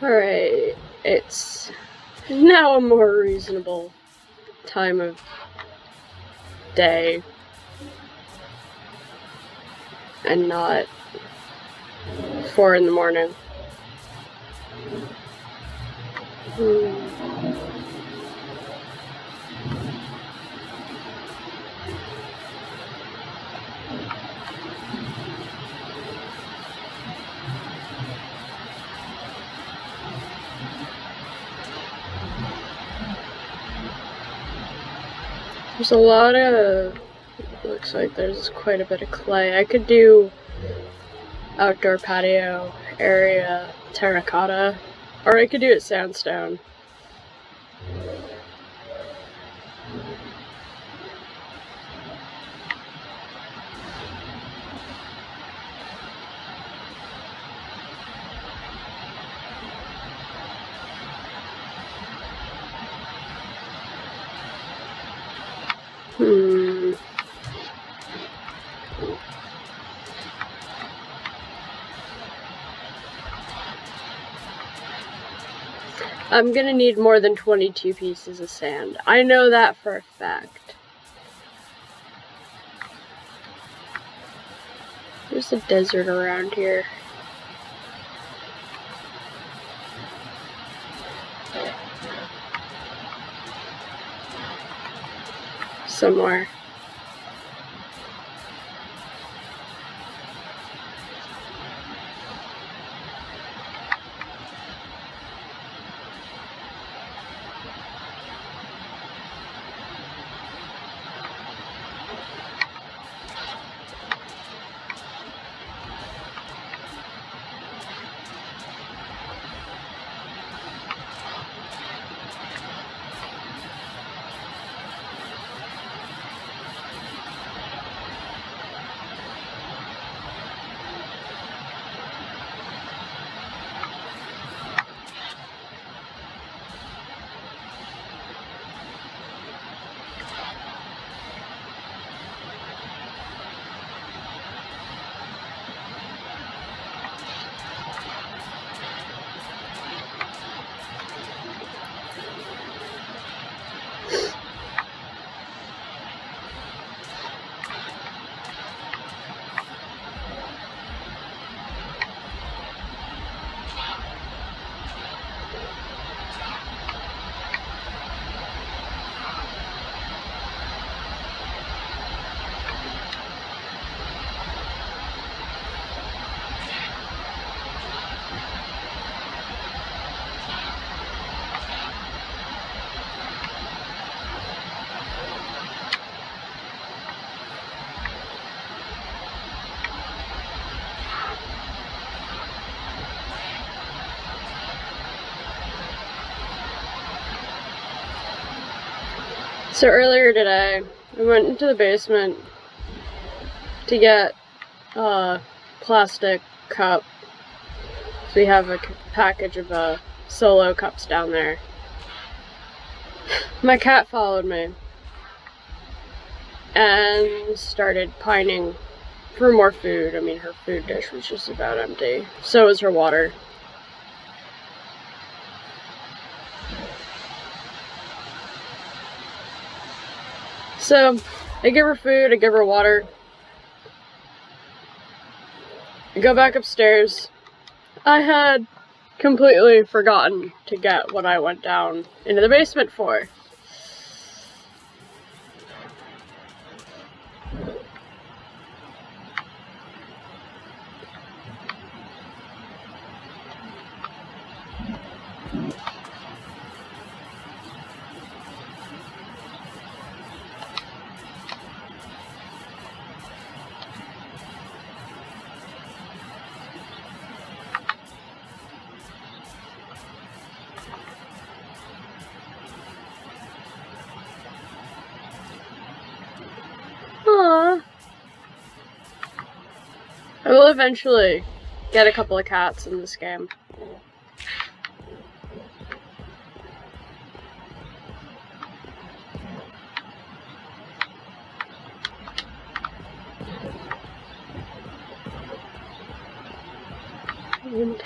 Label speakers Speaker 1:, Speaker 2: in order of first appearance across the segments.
Speaker 1: Alright, it's now a more reasonable time of day and not 4 in the morning. There's a lot of, looks like there's quite a bit of clay. I could do outdoor patio area terracotta, or I could do it sandstone. I'm gonna need more than 22 pieces of sand. I know that for a fact. There's a desert around here. Somewhere. So earlier today, I went into the basement to get a plastic cup. So we have a package of solo cups down there. My cat followed me and started pining for more food. I mean, her food dish was just about empty. So was her water. So, I give her food, I give her water. I go back upstairs. I had completely forgotten to get what I went down into the basement for. Aww. I will eventually get a couple of cats in this game. And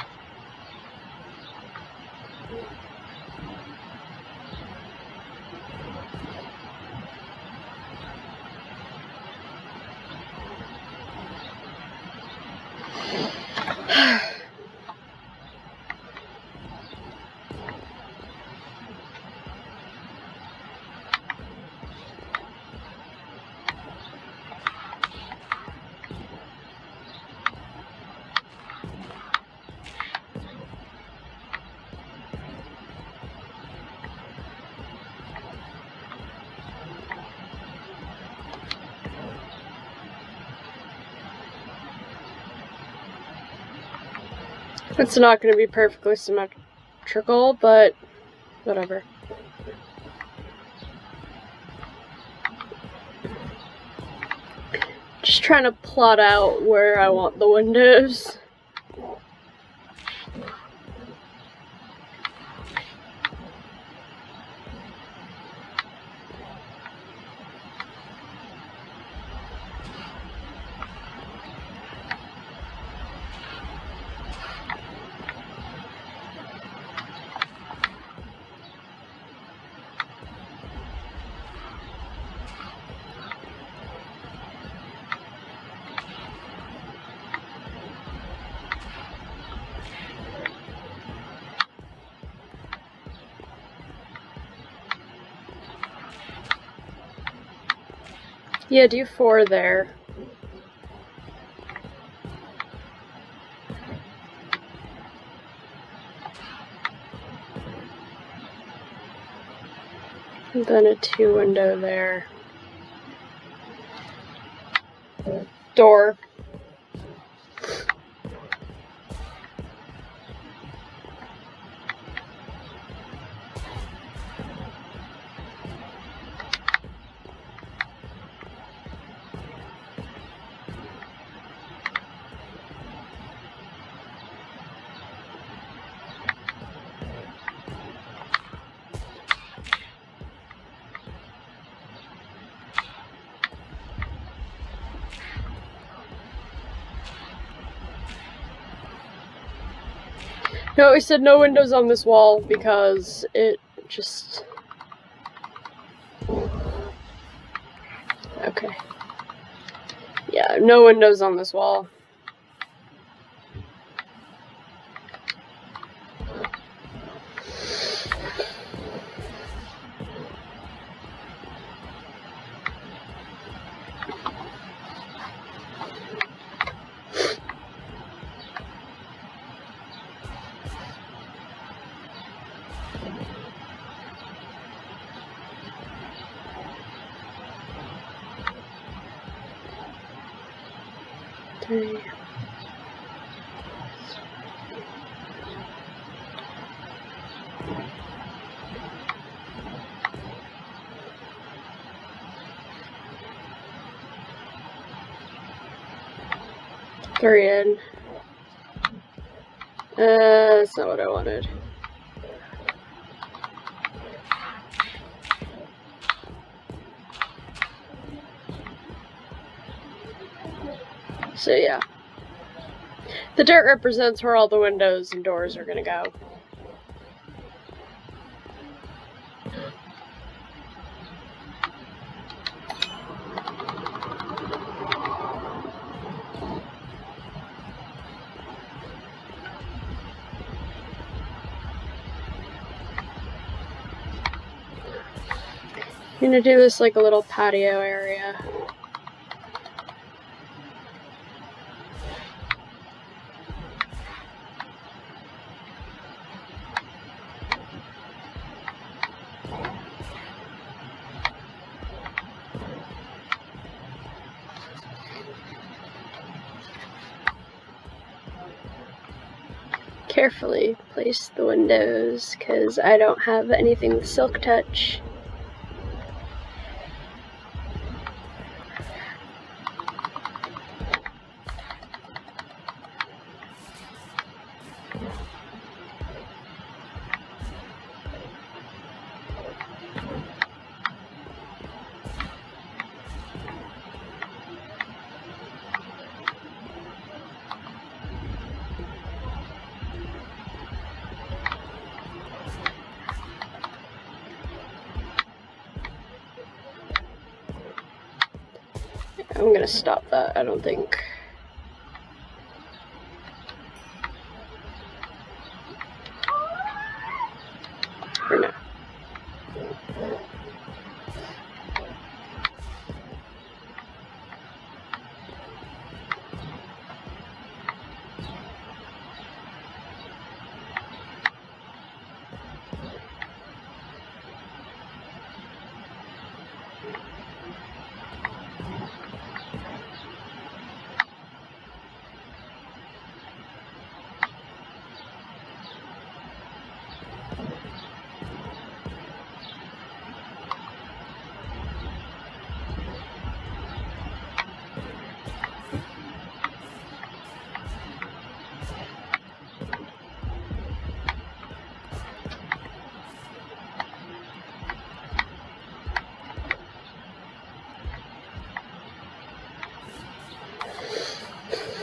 Speaker 1: It's not going to be perfectly symmetrical, but whatever. Just trying to plot out where I want the windows. Yeah, do 4 there. And then a 2 window there. Door. No, we said no windows on this wall because it just... Okay. Yeah, no windows on this wall. Okay. Three in. That's not what I wanted. So yeah. The dirt represents where all the windows and doors are gonna go. I'm gonna do this like a little patio area. Carefully place the windows because I don't have anything with silk touch. I'm gonna stop that, I don't think. for now.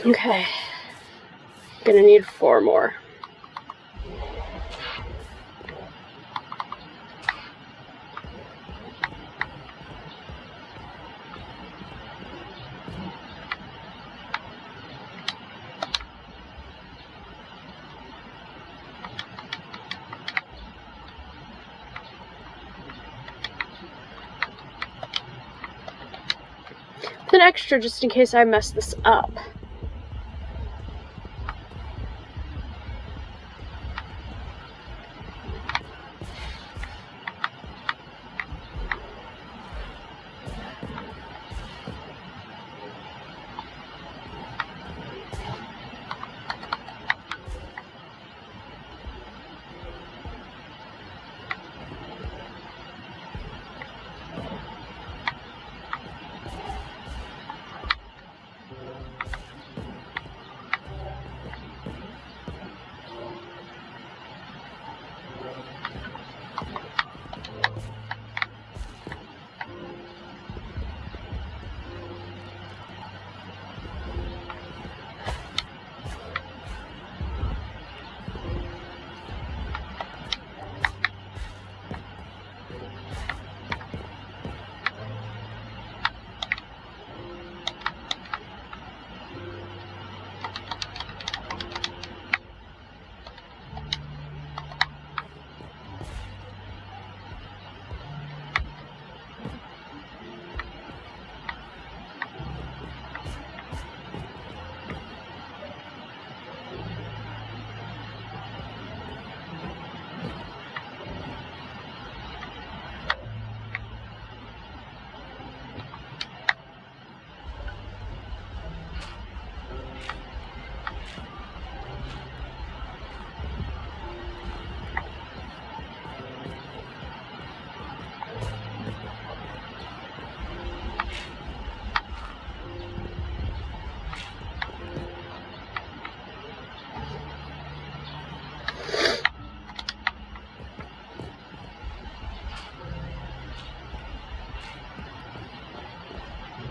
Speaker 1: Okay, gonna need 4 more. With an extra just in case I mess this up.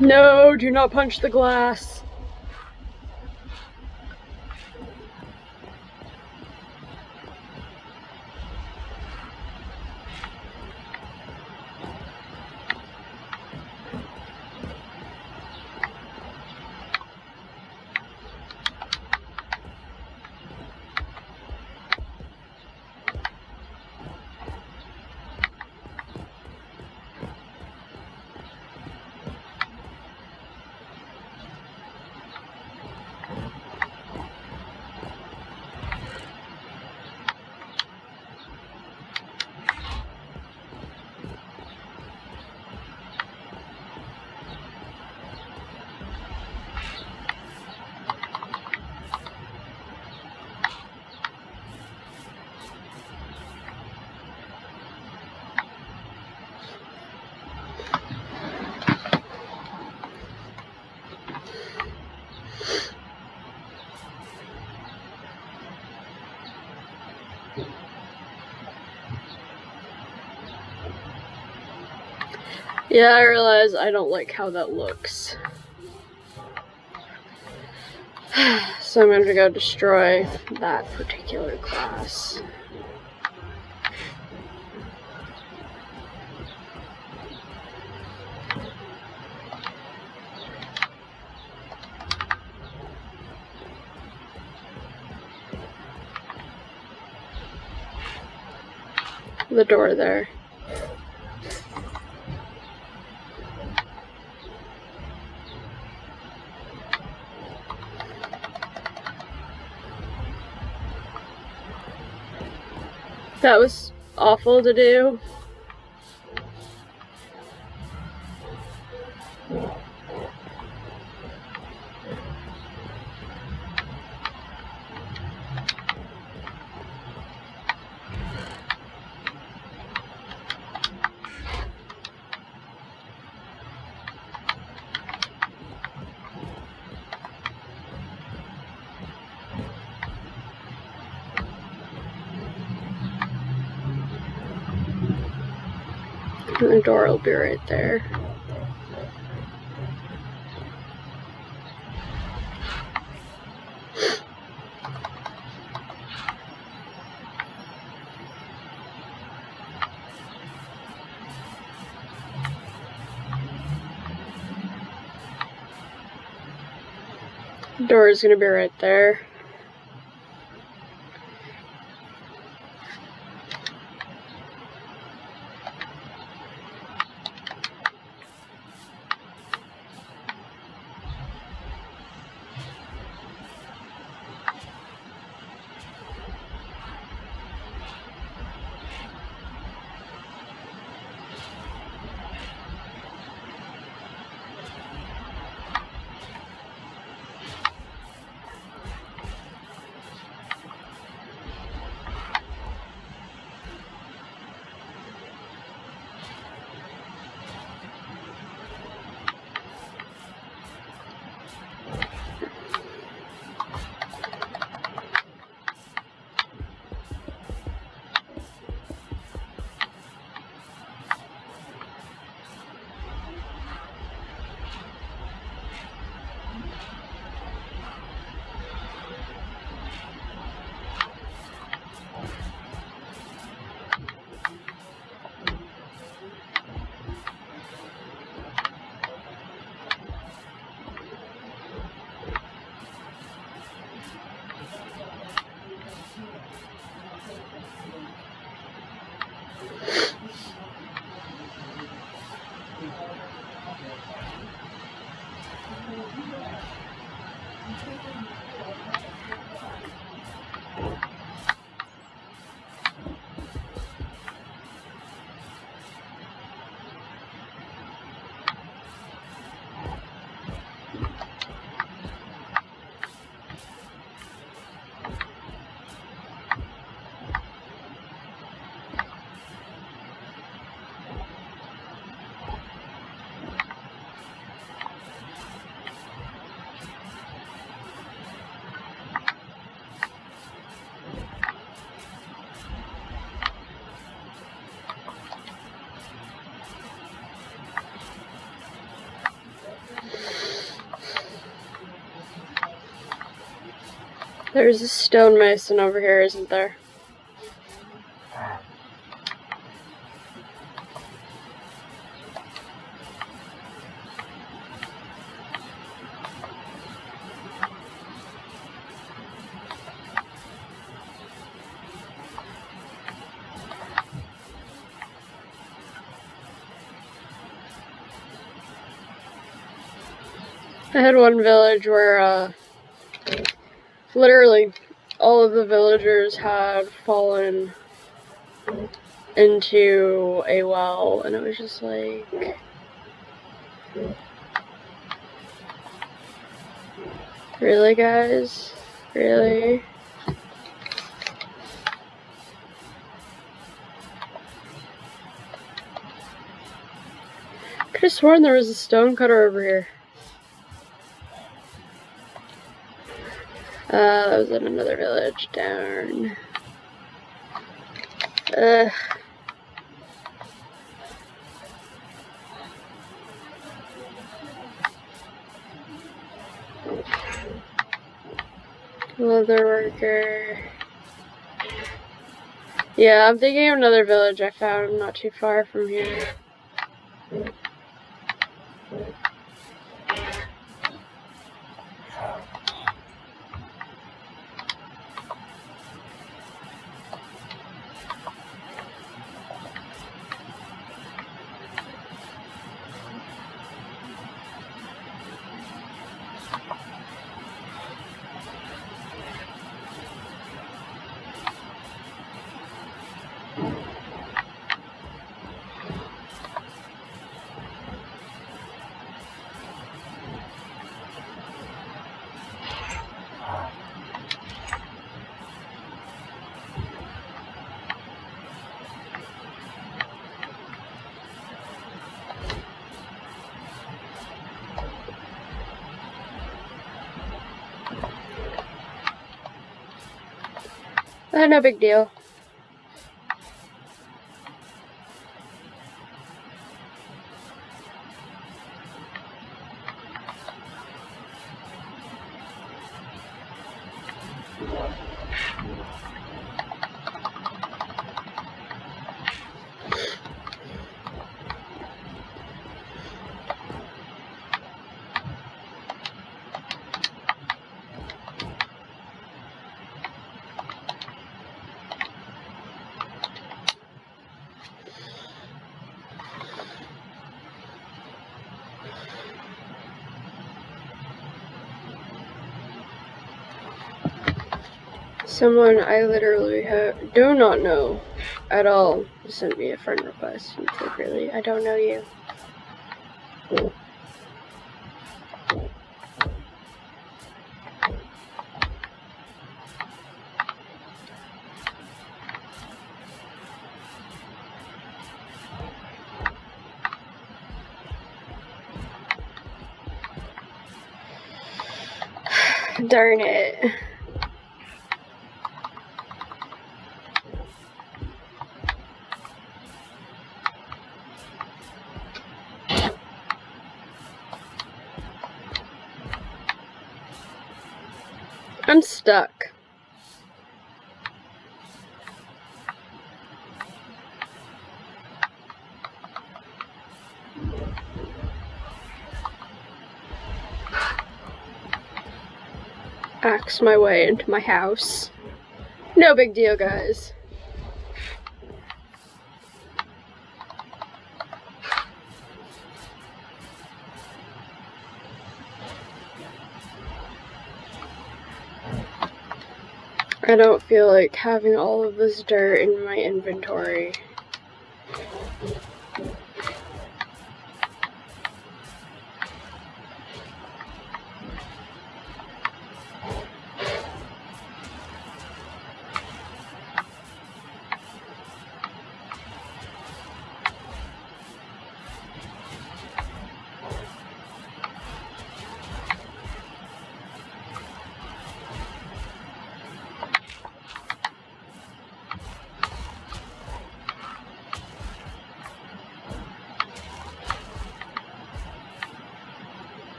Speaker 1: No, do not punch the glass. Yeah, I realize I don't like how that looks. So I'm going to go destroy that particular class. the door there. That was awful to do. And the door will be right there. The door is going to be right there. There's a stonemason over here, isn't there? I had one village where, literally, all of the villagers had fallen into a well, and it was just like... Really, guys? Really? Could have sworn there was a stonecutter over here. That was in another village. Darn. Leather worker. Yeah, I'm thinking of another village I found not too far from here. No big deal. Someone I literally do not know at all sent me a friend request. It's like, really, I don't know you. Darn it. I'm stuck. Axe my way into my house. No big deal, guys. I don't feel like having all of this dirt in my inventory.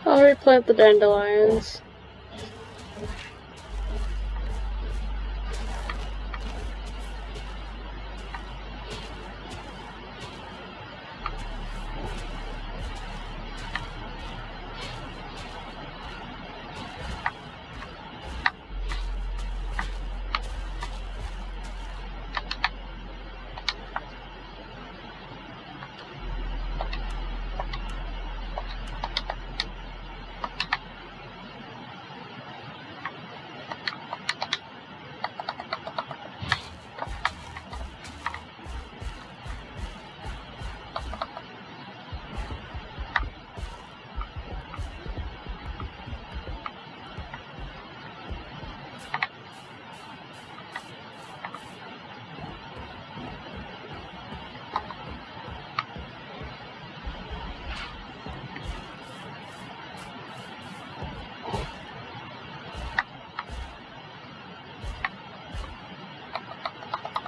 Speaker 1: I'll replant the dandelions.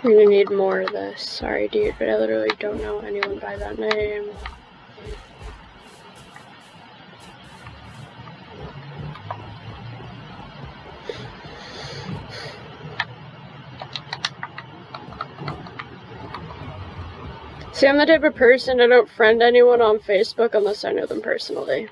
Speaker 1: I'm gonna need more of this. Sorry, dude, but I literally don't know anyone by that name. See, I'm the type of person I don't friend anyone on Facebook unless I know them personally.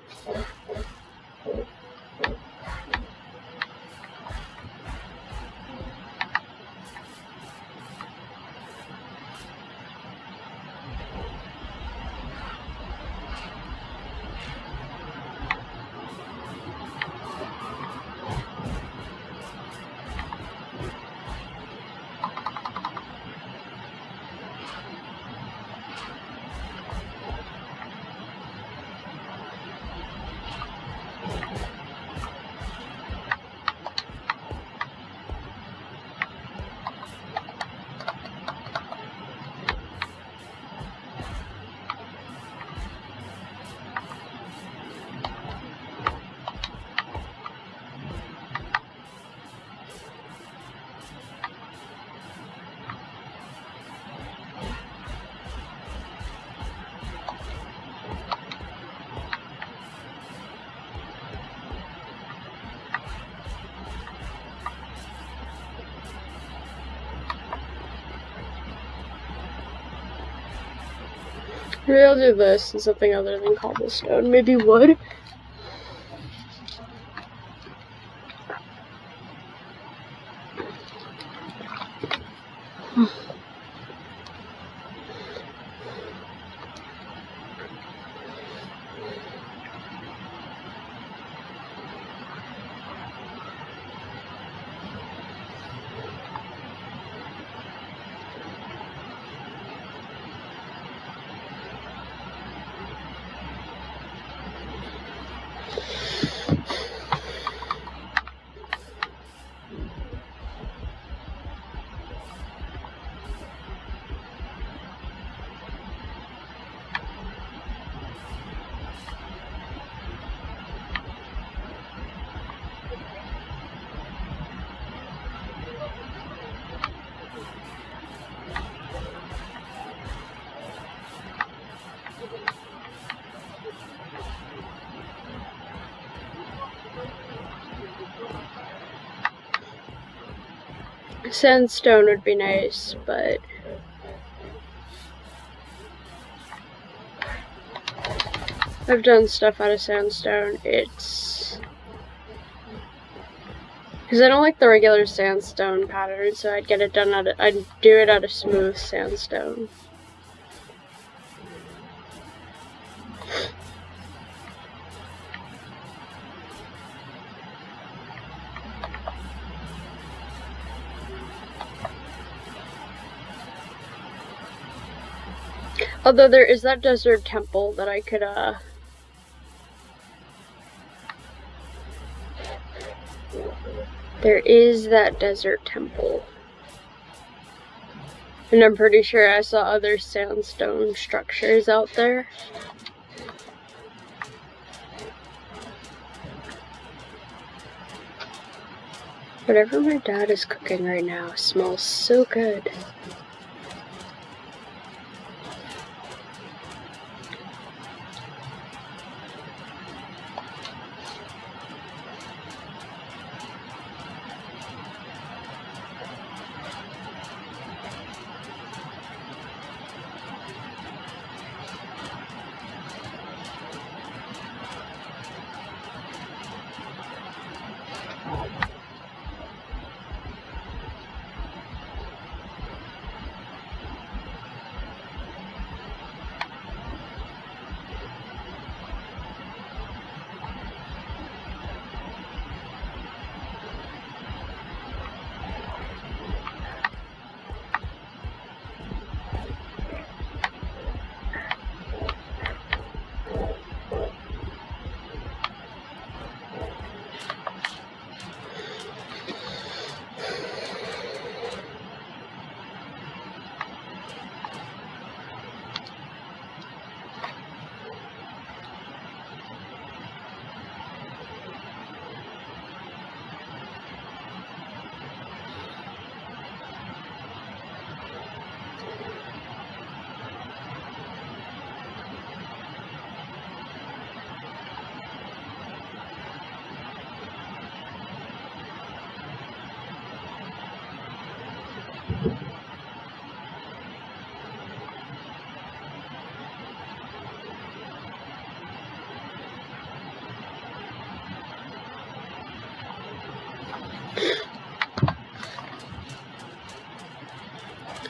Speaker 1: Maybe I'll do this and something other than cobblestone. Maybe wood. Sandstone would be nice, but I've done stuff out of sandstone. It's because I don't like the regular sandstone pattern, so I'd get it done I'd do it out of smooth sandstone. Although there is that desert temple that I could, there is that desert temple. And I'm pretty sure I saw other sandstone structures out there. Whatever my dad is cooking right now smells so good.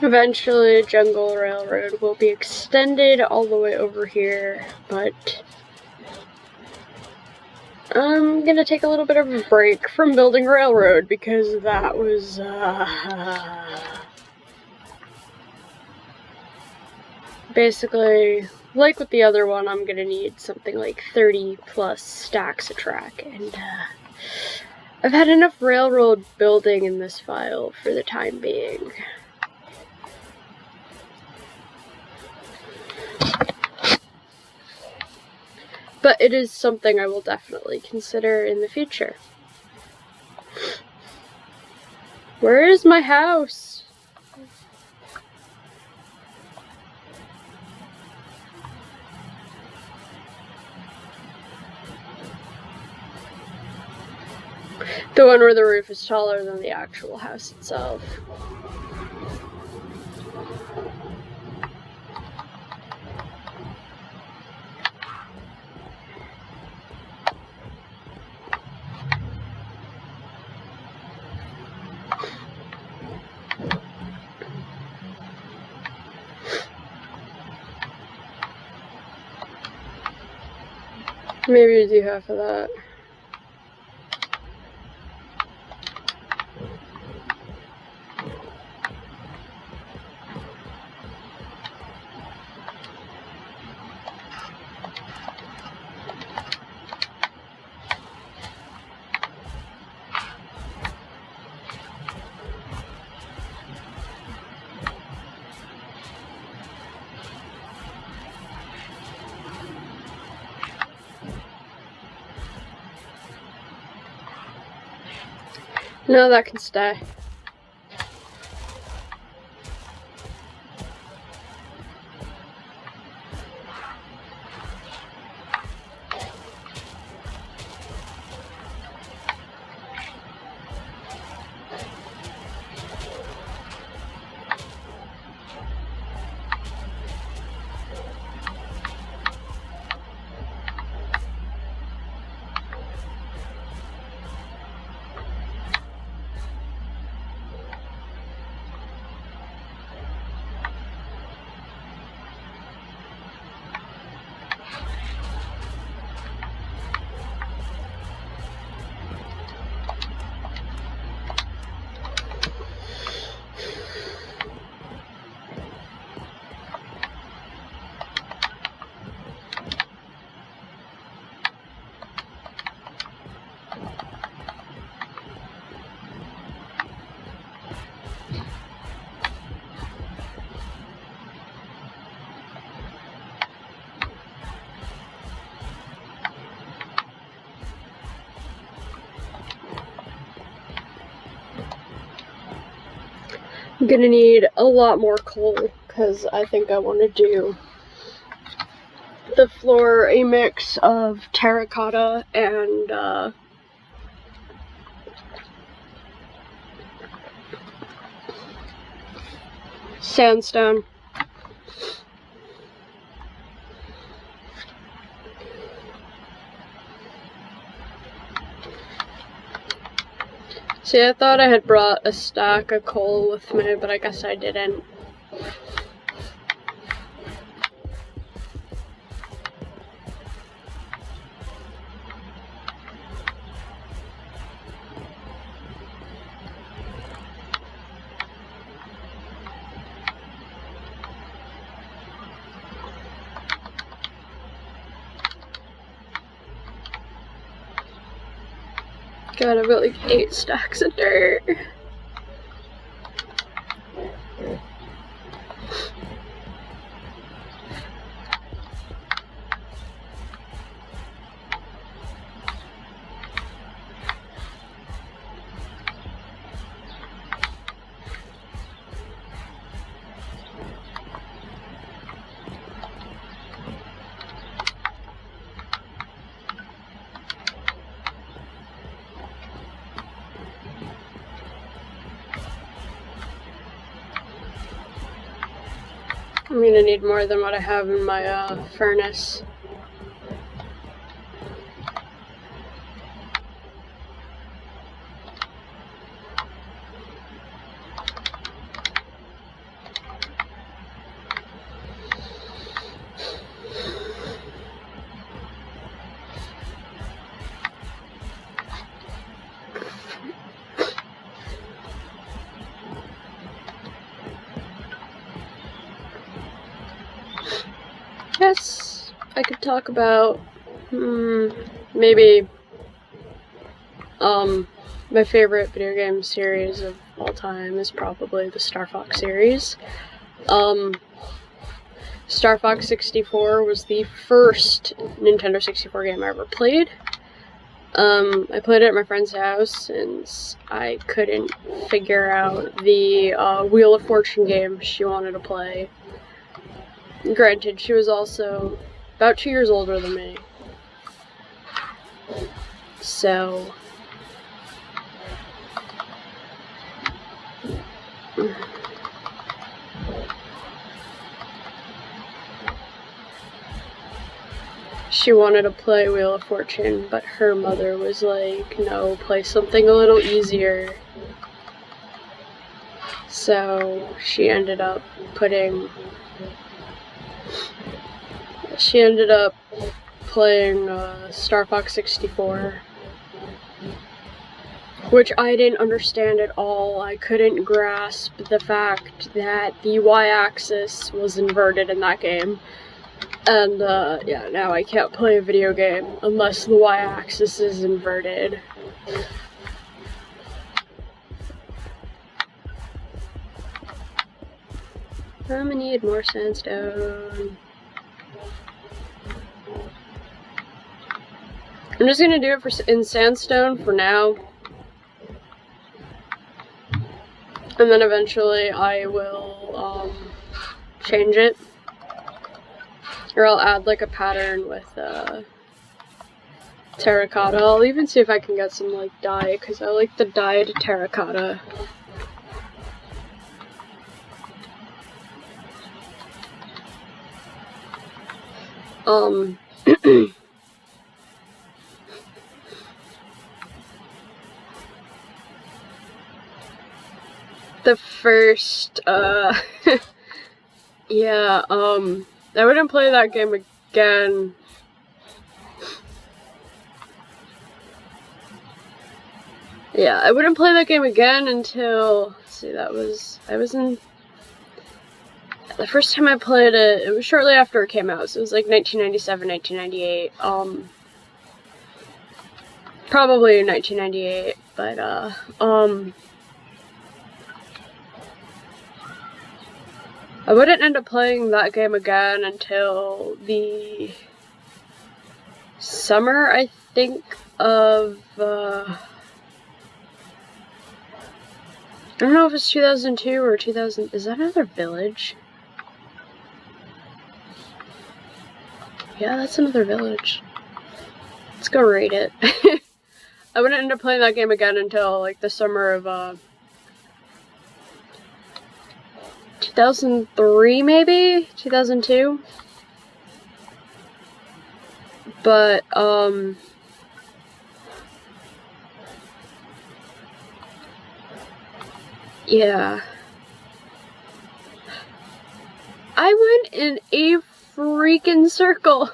Speaker 1: Eventually, Jungle Railroad will be extended all the way over here, but I'm gonna take a little bit of a break from building railroad because that was, basically, like with the other one, I'm gonna need something like 30 plus stacks of track, and I've had enough railroad building in this file for the time being. But it is something I will definitely consider in the future. Where is my house? The one where the roof is taller than the actual house itself. Maybe do half of that. No, that can stay. I'm gonna need a lot more coal because I think I want to do the floor a mix of terracotta and sandstone. See, I thought I had brought a stack of coal with me, but I guess I didn't. God, I've got like 8 stacks of dirt. I'm gonna need more than what I have in my furnace. guess I could talk about maybe my favorite video game series of all time is probably the Star Fox series. Star Fox 64 was the first Nintendo 64 game I ever played. I played it at my friend's house since I couldn't figure out the Wheel of Fortune game she wanted to play. Granted, she was also about 2 years older than me. So she wanted to play Wheel of Fortune, but her mother was like, no, play something a little easier. So she ended up playing Star Fox 64, which I didn't understand at all. I couldn't grasp the fact that the y-axis was inverted in that game. And, yeah, now I can't play a video game unless the y-axis is inverted. I'm gonna need more sandstone. I'm just gonna do it in sandstone for now. And then eventually I will, change it. Or I'll add like a pattern with terracotta. I'll even see if I can get some like dye, because I like the dyed terracotta. The first, yeah, I wouldn't play that game again. Yeah, I wouldn't play that game again until, let's see, the first time I played it, it was shortly after it came out, so it was like 1997, 1998, probably 1998, but, I wouldn't end up playing that game again until the summer, I think, of, I don't know if it's 2002 or 2000, is that another village? Yeah, that's another village. Let's go raid it. I wouldn't end up playing that game again until, like, the summer of, 2003, maybe? 2002? But, yeah. I went in a freaking circle.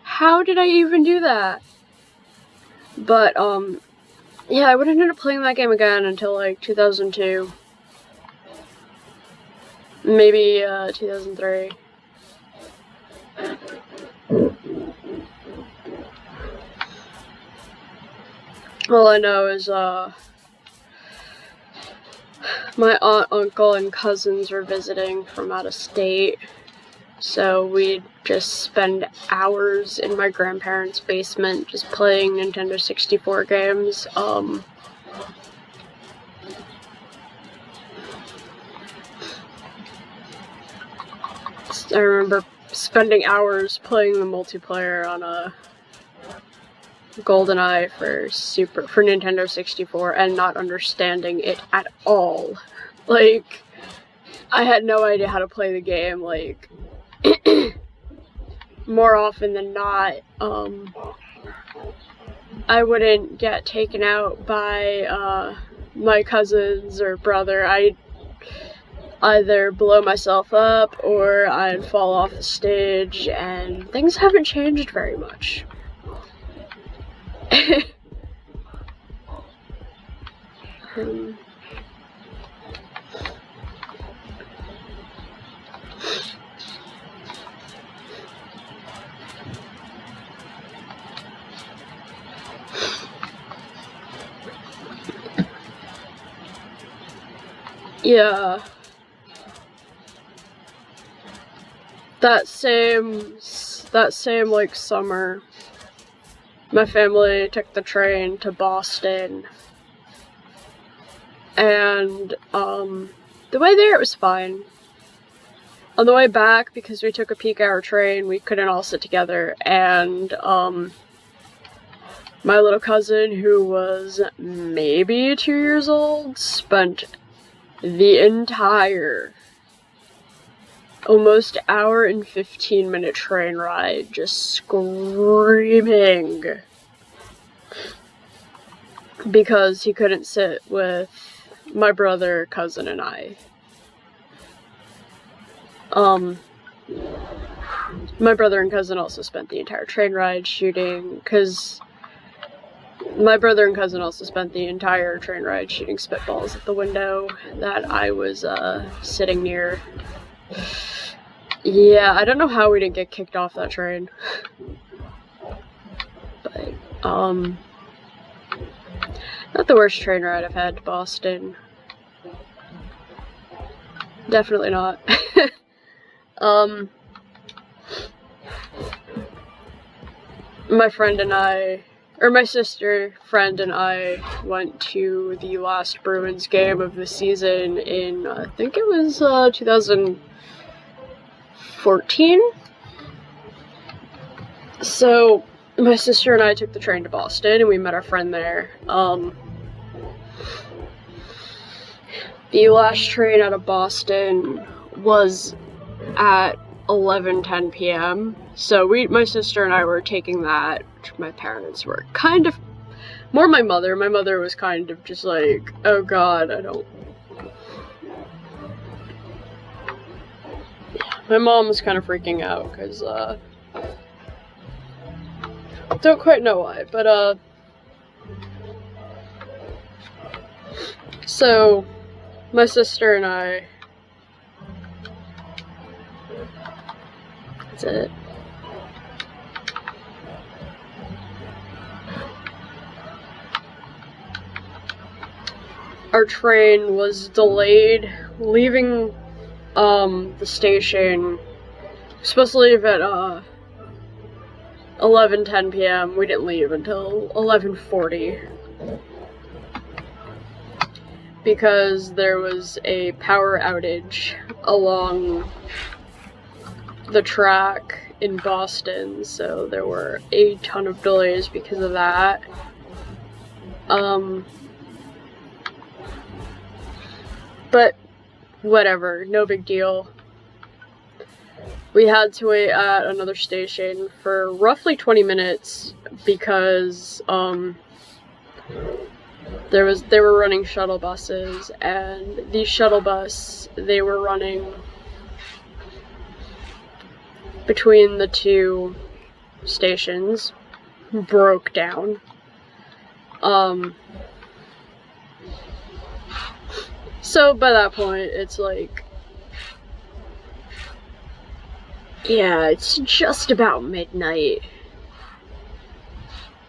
Speaker 1: How did I even do that? But, yeah, I wouldn't end up playing that game again until, like, 2002. Maybe, 2003. All I know is, my aunt, uncle, and cousins were visiting from out of state, so we'd just spend hours in my grandparents' basement just playing Nintendo 64 games. I remember spending hours playing the multiplayer on a GoldenEye for Nintendo 64 and not understanding it at all. Like, I had no idea how to play the game, like, more often than not, I wouldn't get taken out by, my cousins or brother. I'd either blow myself up or I'd fall off the stage, and things haven't changed very much. Yeah. That same like summer, my family took the train to Boston, and the way there it was fine. On the way back, because we took a peak hour train, we couldn't all sit together, and my little cousin, who was maybe 2 years old, spent the entire almost hour and 15-minute train ride just screaming because he couldn't sit with my brother, cousin, and I. My brother and cousin also spent the entire train ride shooting, because my brother and cousin also spent the entire train ride shooting spitballs at the window that I was sitting near. Yeah, I don't know how we didn't get kicked off that train. But, not the worst train ride I've had to Boston. Definitely not. My friend and I, or my sister, friend, and I went to the last Bruins game of the season in, I think it was 2014. So my sister and I took the train to Boston, and we met our friend there. The last train out of Boston was at 11:10 p.m. So my sister and I were taking that. My parents were kind of, more my mother. My mother was kind of just like, oh god, I don't. Yeah, my mom was kind of freaking out because, don't quite know why, but, so my sister and I, that's it. Our train was delayed leaving the station. Supposed to leave at 11:10 p.m. We didn't leave until 11:40 because there was a power outage along the track in Boston, so there were a ton of delays because of that. But whatever, no big deal. We had to wait at another station for roughly 20 minutes because they were running shuttle buses, and the shuttle bus they were running between the two stations broke down. So by that point, it's like, yeah, it's just about midnight.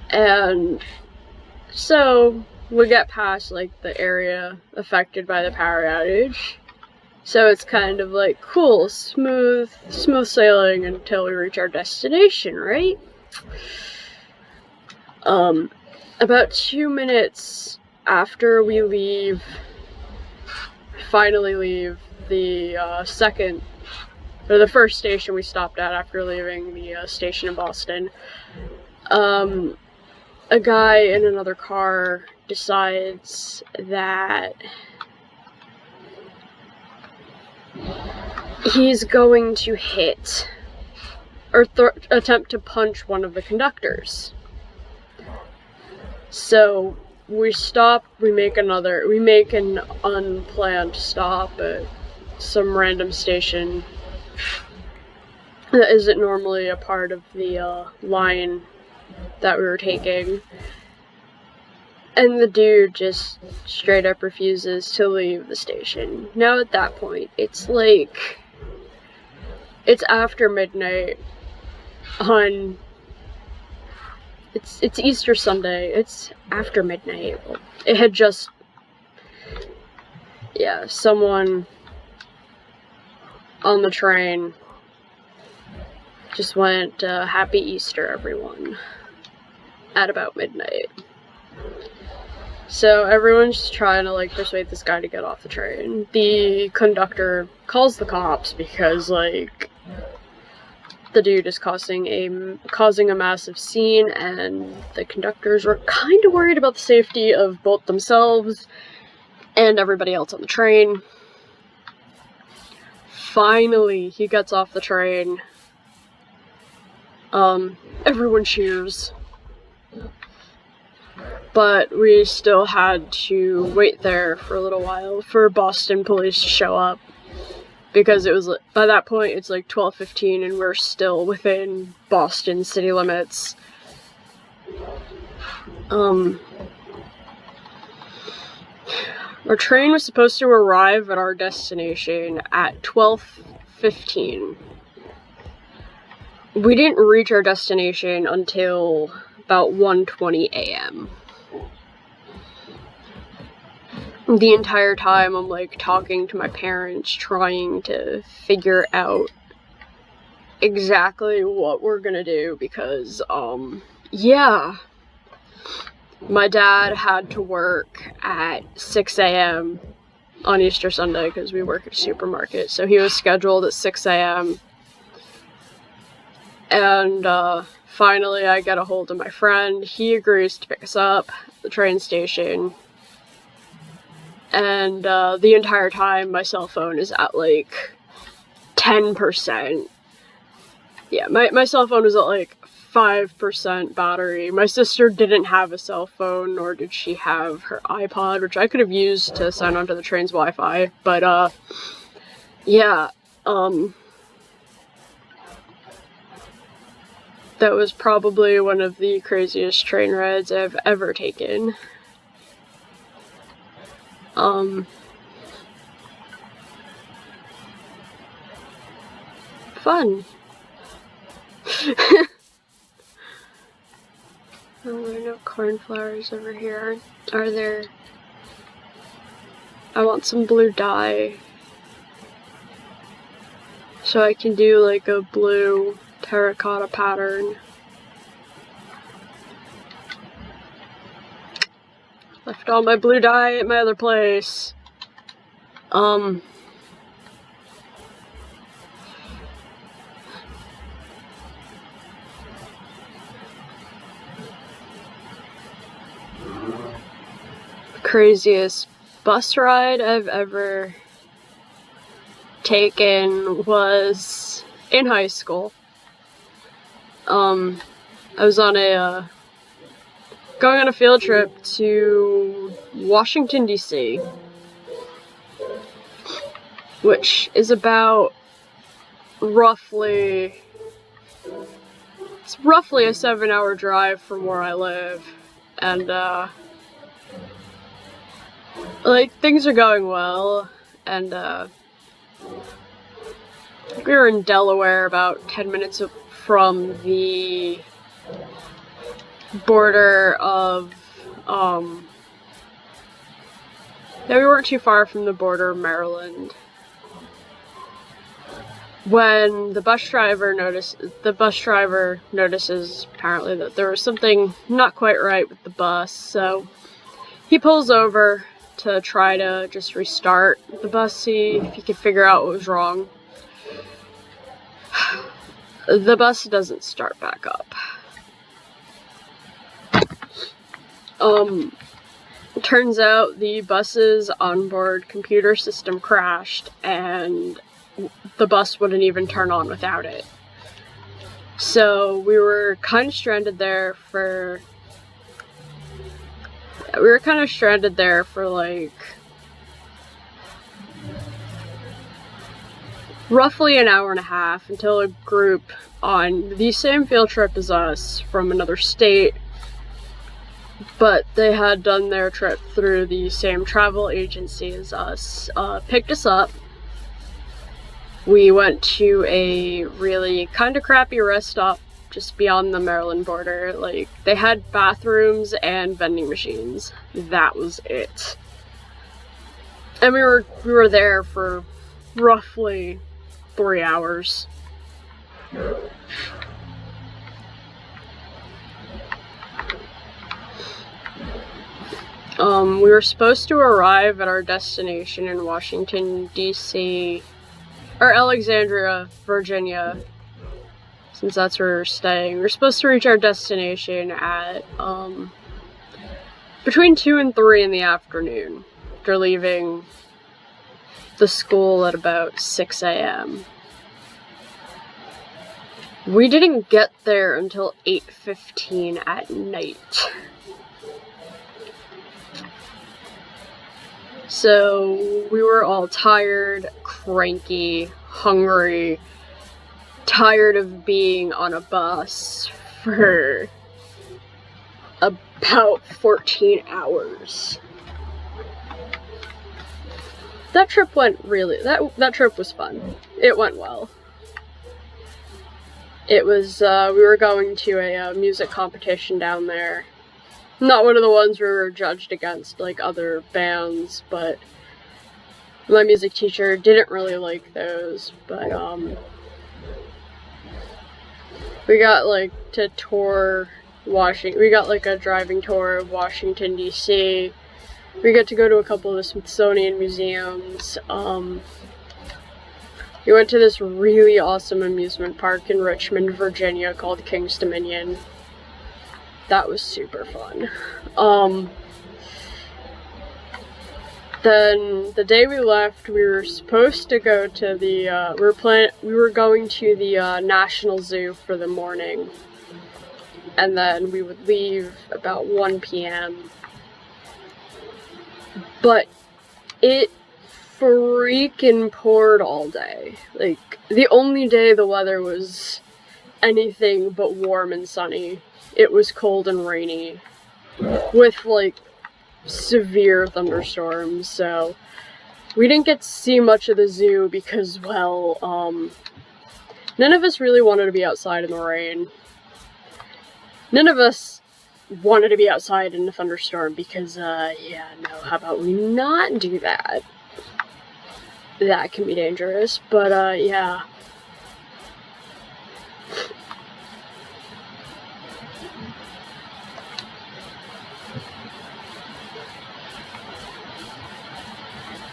Speaker 1: And so we get past like the area affected by the power outage. So it's kind of like, cool, smooth sailing until we reach our destination, right? About 2 minutes after we finally leave the the first station we stopped at after leaving the station in Boston, a guy in another car decides that he's going to hit or attempt to punch one of the conductors. So we stop, we make an unplanned stop at some random station that isn't normally a part of the line that we were taking. And the dude just straight up refuses to leave the station. Now at that point, it's like, it's after midnight on, it's Easter Sunday, it's after midnight. It had just, yeah, someone on the train just went, Happy Easter, everyone, at about midnight. So everyone's just trying to, like, persuade this guy to get off the train. The conductor calls the cops because, like, the dude is causing a massive scene, and the conductors were kind of worried about the safety of both themselves and everybody else on the train. Finally, he gets off the train. Everyone cheers. But we still had to wait there for a little while for Boston police to show up. Because it was, by that point, it's like 12:15 and we're still within Boston city limits. Our train was supposed to arrive at our destination at 12:15. We didn't reach our destination until about 1:20 a.m. The entire time I'm, like, talking to my parents, trying to figure out exactly what we're gonna do, because, yeah. My dad had to work at 6 a.m. on Easter Sunday, because we work at a supermarket, so he was scheduled at 6 a.m. And, finally I get a hold of my friend. He agrees to pick us up at the train station. And, the entire time my cell phone is at, like, 10%. Yeah, my cell phone was at, like, 5% battery. My sister didn't have a cell phone, nor did she have her iPod, which I could have used to sign onto the train's Wi-Fi. But, yeah, that was probably one of the craziest train rides I've ever taken. Fun. Oh, there are no cornflowers over here, are there? I want some blue dye, so I can do, like, a blue terracotta pattern. Left all my blue dye at my other place. Craziest bus ride I've ever taken was in high school. I was on going on a field trip to Washington, D.C., which is about roughly a 7-hour drive from where I live, and, like, things are going well, and, we were in Delaware, about 10 minutes from the border of, yeah, we weren't too far from the border of Maryland, when the bus driver notices apparently that there was something not quite right with the bus, so he pulls over to try to just restart the bus, see if he could figure out what was wrong. The bus doesn't start back up. Turns out the bus's onboard computer system crashed, and the bus wouldn't even turn on without it. So we were kind of stranded there for like roughly an hour and a half, until a group on the same field trip as us from another state, but they had done their trip through the same travel agency as us, picked us up. We went to a really kind of crappy rest stop just beyond the Maryland border. Like, they had bathrooms and vending machines. That was it. And we were there for roughly 3 hours. We were supposed to arrive at our destination in Washington, D.C., or Alexandria, Virginia, since that's where we're staying. We're supposed to reach our destination at, between 2 and 3 in the afternoon, after leaving the school at about 6 a.m. We didn't get there until 8:15 at night. So we were all tired, cranky, hungry, tired of being on a bus for about 14 hours. That trip went really, that trip was fun. It went well. It was, we were going to a music competition down there. Not one of the ones we were judged against, like other bands, but my music teacher didn't really like those, but, we got, like, to tour we got, like, a driving tour of Washington, D.C., we got to go to a couple of the Smithsonian museums, we went to this really awesome amusement park in Richmond, Virginia called King's Dominion. That was super fun. Then the day we left, we were supposed to go to the, we were going to the National Zoo for the morning. And then we would leave about 1 p.m. But it freaking poured all day. Like, the only day the weather was anything but warm and sunny. It was cold and rainy, with, like, severe thunderstorms, so we didn't get to see much of the zoo because, well, none of us really wanted to be outside in the rain. None of us wanted to be outside in a thunderstorm because, yeah, no, how about we not do that? That can be dangerous, but, yeah.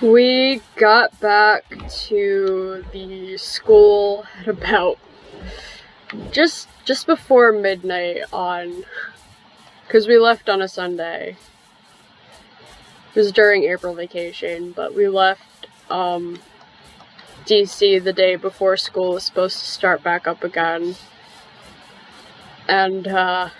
Speaker 1: We got back to the school at about just before midnight because we left on a Sunday. It was during April vacation, but we left DC the day before school was supposed to start back up again. And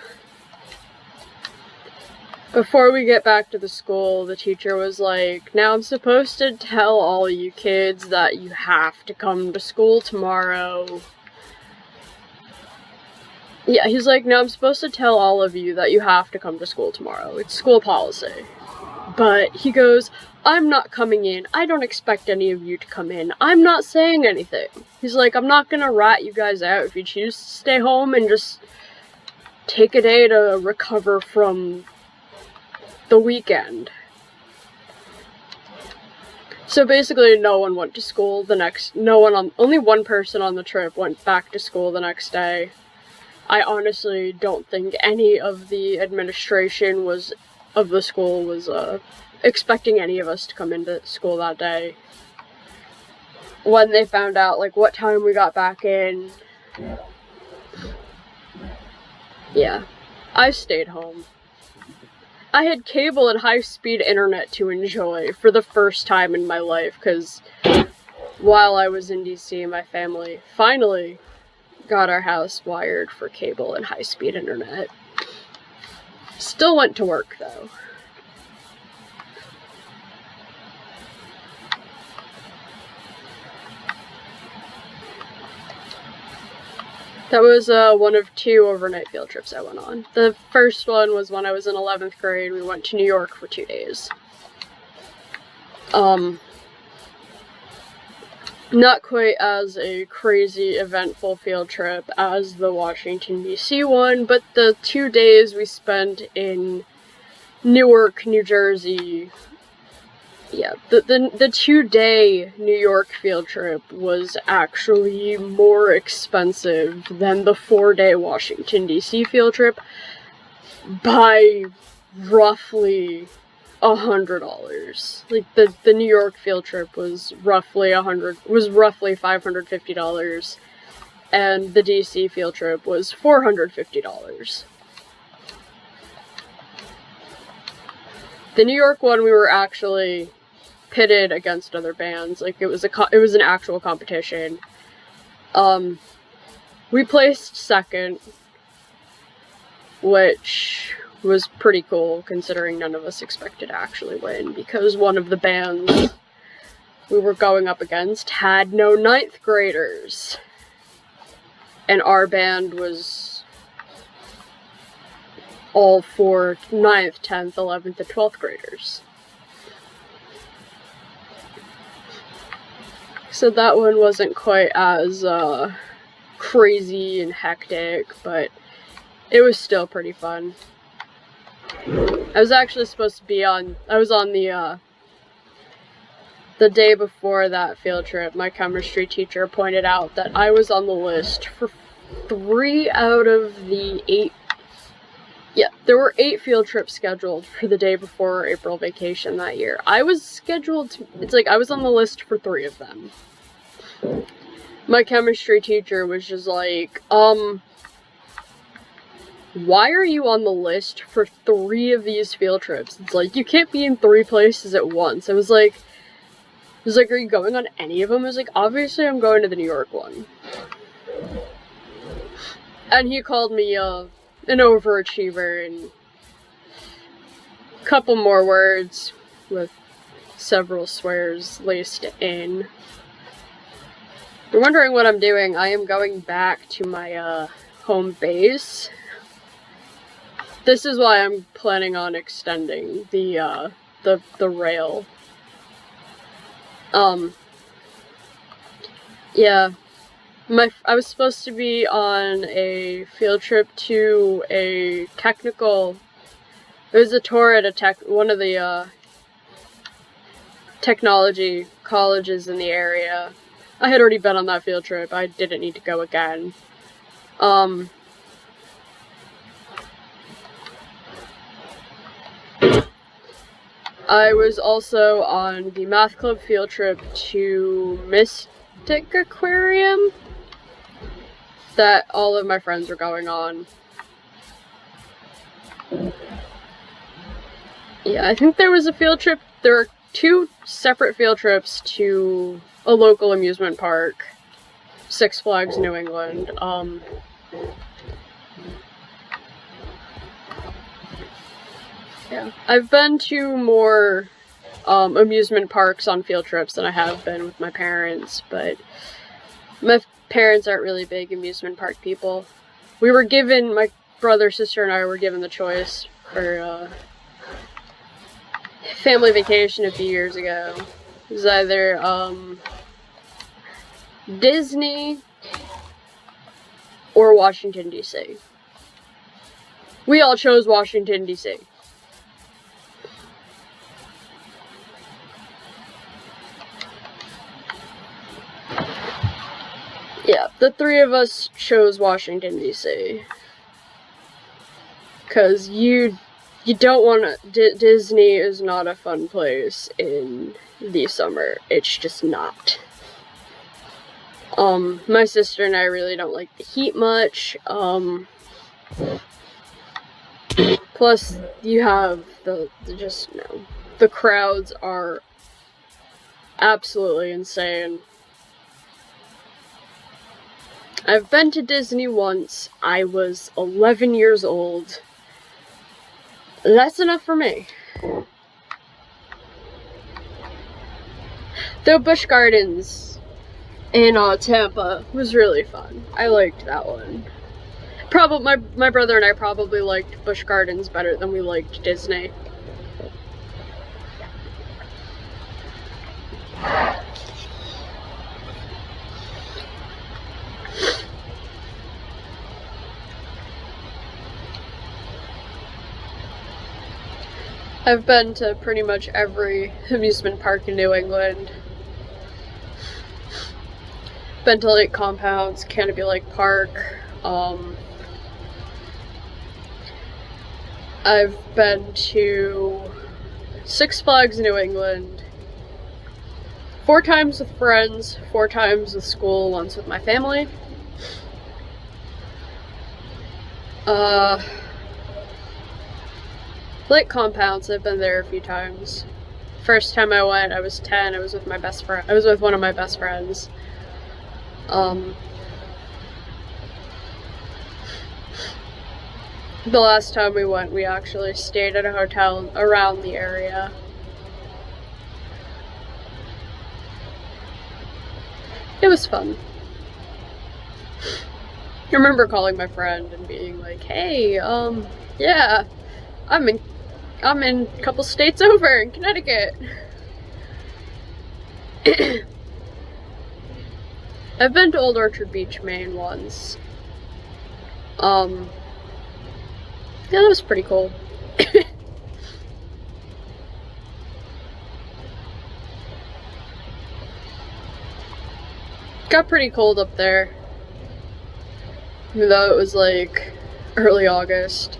Speaker 1: before we get back to the school, the teacher was like, now I'm supposed to tell all of you kids that you have to come to school tomorrow. Yeah, he's like, now I'm supposed to tell all of you that you have to come to school tomorrow. It's school policy. But he goes, I'm not coming in. I don't expect any of you to come in. I'm not saying anything. He's like, I'm not gonna rat you guys out if you choose to stay home and just take a day to recover from the weekend. So basically no one went to school only one person on the trip went back to school the next day. I honestly don't think any of the administration of the school was expecting any of us to come into school that day. When they found out, like, what time we got back in, yeah, I stayed home. I had cable and high-speed internet to enjoy for the first time in my life, because while I was in DC, my family finally got our house wired for cable and high-speed internet. Still went to work, though. That was one of 2 overnight field trips I went on. The first one was when I was in 11th grade. We went to New York for 2 days. Not quite as a crazy, eventful field trip as the Washington, D.C. one, but the 2 days we spent in Newark, New Jersey yeah, the 2-day New York field trip was actually more expensive than the 4-day Washington, D.C. field trip by roughly $100. Like, the New York field trip was roughly $550, and the DC field trip was $450. The New York one, we were actually pitted against other bands. Like, it was an actual competition. We placed second, which was pretty cool considering none of us expected to actually win, because one of the bands we were going up against had no 9th graders. And our band was all for 9th, 10th, 11th, and 12th graders. So that one wasn't quite as crazy and hectic, but it was still pretty fun. I was actually supposed to be on the day before that field trip. My chemistry teacher pointed out that I was on the list for 3 out of the 8. Yeah, there were 8 field trips scheduled for the day before April vacation that year. I was scheduled to, I was on the list for 3 of them. My chemistry teacher was just like, why are you on the list for 3 of these field trips? It's like, you can't be in 3 places at once. I was like, are you going on any of them? I was like, obviously I'm going to the New York one. And he called me, an overachiever, and a couple more words with several swears laced in. If you're wondering what I'm doing, I am going back to my, home base. This is why I'm planning on extending the rail. Yeah. I was supposed to be on a field trip to a technical... It was a tour at one of the, technology colleges in the area. I had already been on that field trip. I didn't need to go again. I was also on the math club field trip to Mystic Aquarium that all of my friends were going on. Yeah, I think there was a field trip. There were 2 separate field trips to a local amusement park, Six Flags New England. Yeah, I've been to more amusement parks on field trips than I have been with my parents, but my parents aren't really big amusement park people. My brother, sister, and I were given the choice for family vacation a few years ago. It was either Disney or Washington, D.C. We all chose Washington, D.C. Yeah, the 3 of us chose Washington, D.C. Because you don't want to... Disney is not a fun place in the summer. It's just not. My sister and I really don't like the heat much. Plus, you have the crowds are absolutely insane. I've been to Disney once. I was 11 years old. That's enough for me. The Busch Gardens in Tampa was really fun. I liked that one. Probably my brother and I probably liked Busch Gardens better than we liked Disney. I've been to pretty much every amusement park in New England. Been to Lake Compounds, Canopy Lake Park. I've been to Six Flags New England 4 times with friends, 4 times with school, once with my family. Lake Compounds, I've been there a few times. First time I went, I was 10. I was with my best friend. I was with one of my best friends. The last time we went, we actually stayed at a hotel around the area. It was fun. I remember calling my friend and being like, hey, yeah, I'm in a couple states over in Connecticut. I've been to Old Orchard Beach, Maine once. Yeah, that was pretty cool. Got pretty cold up there. Even though it was like early August.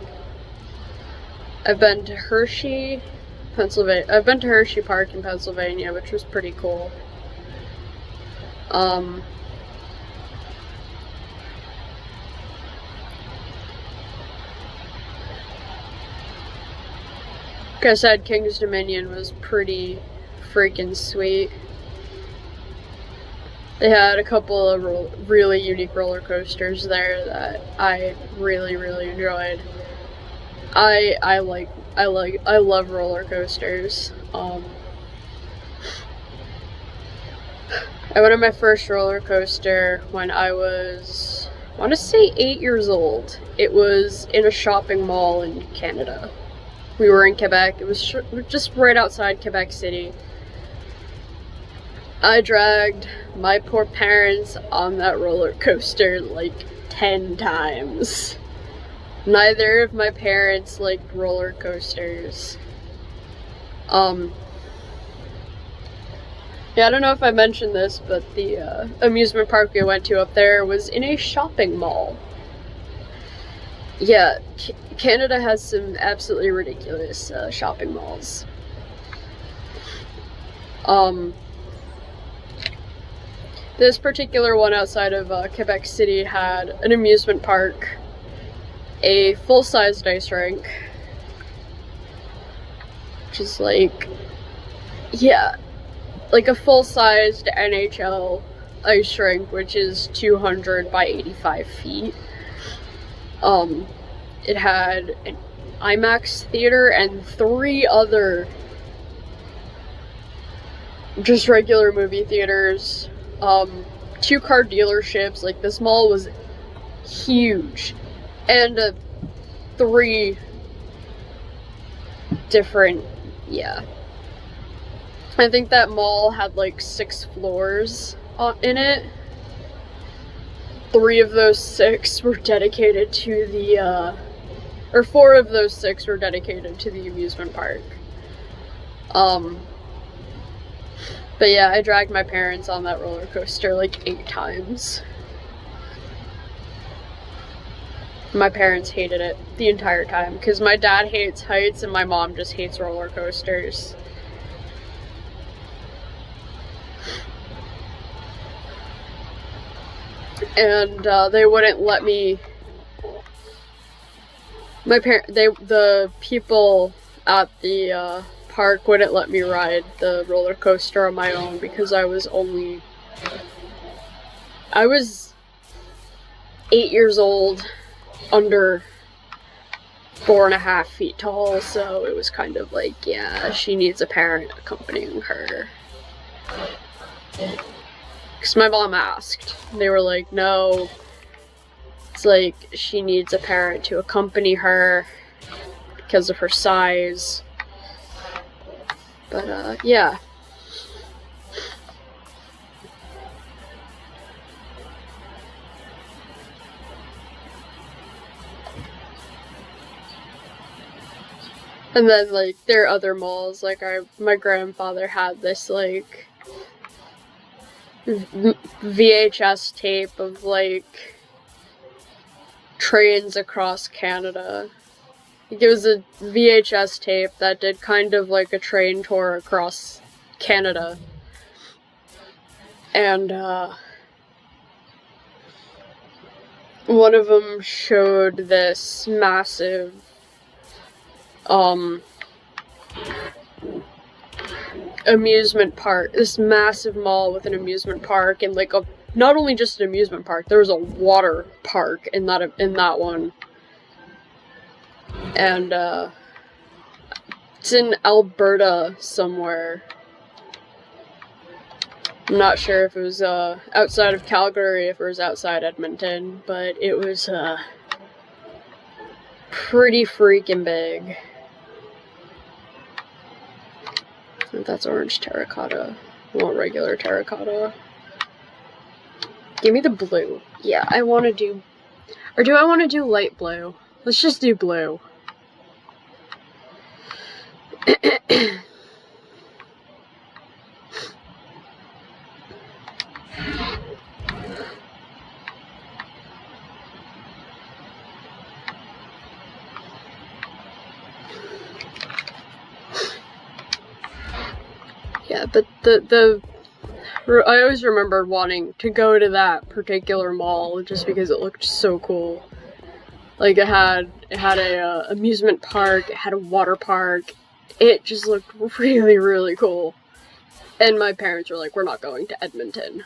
Speaker 1: I've been to Hershey, Pennsylvania. I've been to Hershey Park in Pennsylvania, which was pretty cool. Like I said, King's Dominion was pretty freaking sweet. They had a couple of really unique roller coasters there that I really enjoyed. I love roller coasters. I went on my first roller coaster when I was, I want to say 8 years old. It was in a shopping mall in Canada. We were in Quebec. It was just right outside Quebec City. I dragged my poor parents on that roller coaster like 10 times. Neither of my parents liked roller coasters. Yeah, I don't know if I mentioned this, but the amusement park we went to up there was in a shopping mall. Yeah, Canada has some absolutely ridiculous shopping malls. This particular one outside of Quebec City had an amusement park, a full-sized ice rink, which is like, yeah, like a full-sized NHL ice rink, which is 200 by 85 feet. It had an IMAX theater and 3 other just regular movie theaters, 2 car dealerships. Like, this mall was huge, and 3 different, yeah. I think that mall had like 6 floors in it. 3 of those 6 were dedicated to the, or 4 of those 6 were dedicated to the amusement park. But yeah, I dragged my parents on that roller coaster like 8 times. My parents hated it the entire time, because my dad hates heights and my mom just hates roller coasters. And they wouldn't let me. The people at the park wouldn't let me ride the roller coaster on my own because I was 8 years old, under 4.5 feet tall, so it was kind of like, yeah, she needs a parent accompanying her. Because my mom asked. They were like, no, it's like she needs a parent to accompany her because of her size. But, yeah. And then, like, there are other malls, like, my grandfather had this, like, VHS tape of, like, trains across Canada. It was a VHS tape that did kind of like a train tour across Canada. And, one of them showed this massive, amusement park, this massive mall with an amusement park, and like not only just an amusement park, there was a water park in that one. And it's in Alberta somewhere. I'm not sure if it was outside of Calgary, if it was outside Edmonton, but it was pretty freaking big. I think that's orange terracotta. I want regular terracotta. Give me the blue. Yeah, I want to do... Or do I want to do light blue? Let's just do blue. Yeah, but I always remember wanting to go to that particular mall just because it looked so cool. Like, it had a amusement park, it had a water park. It just looked really, really cool. And my parents were like, we're not going to Edmonton.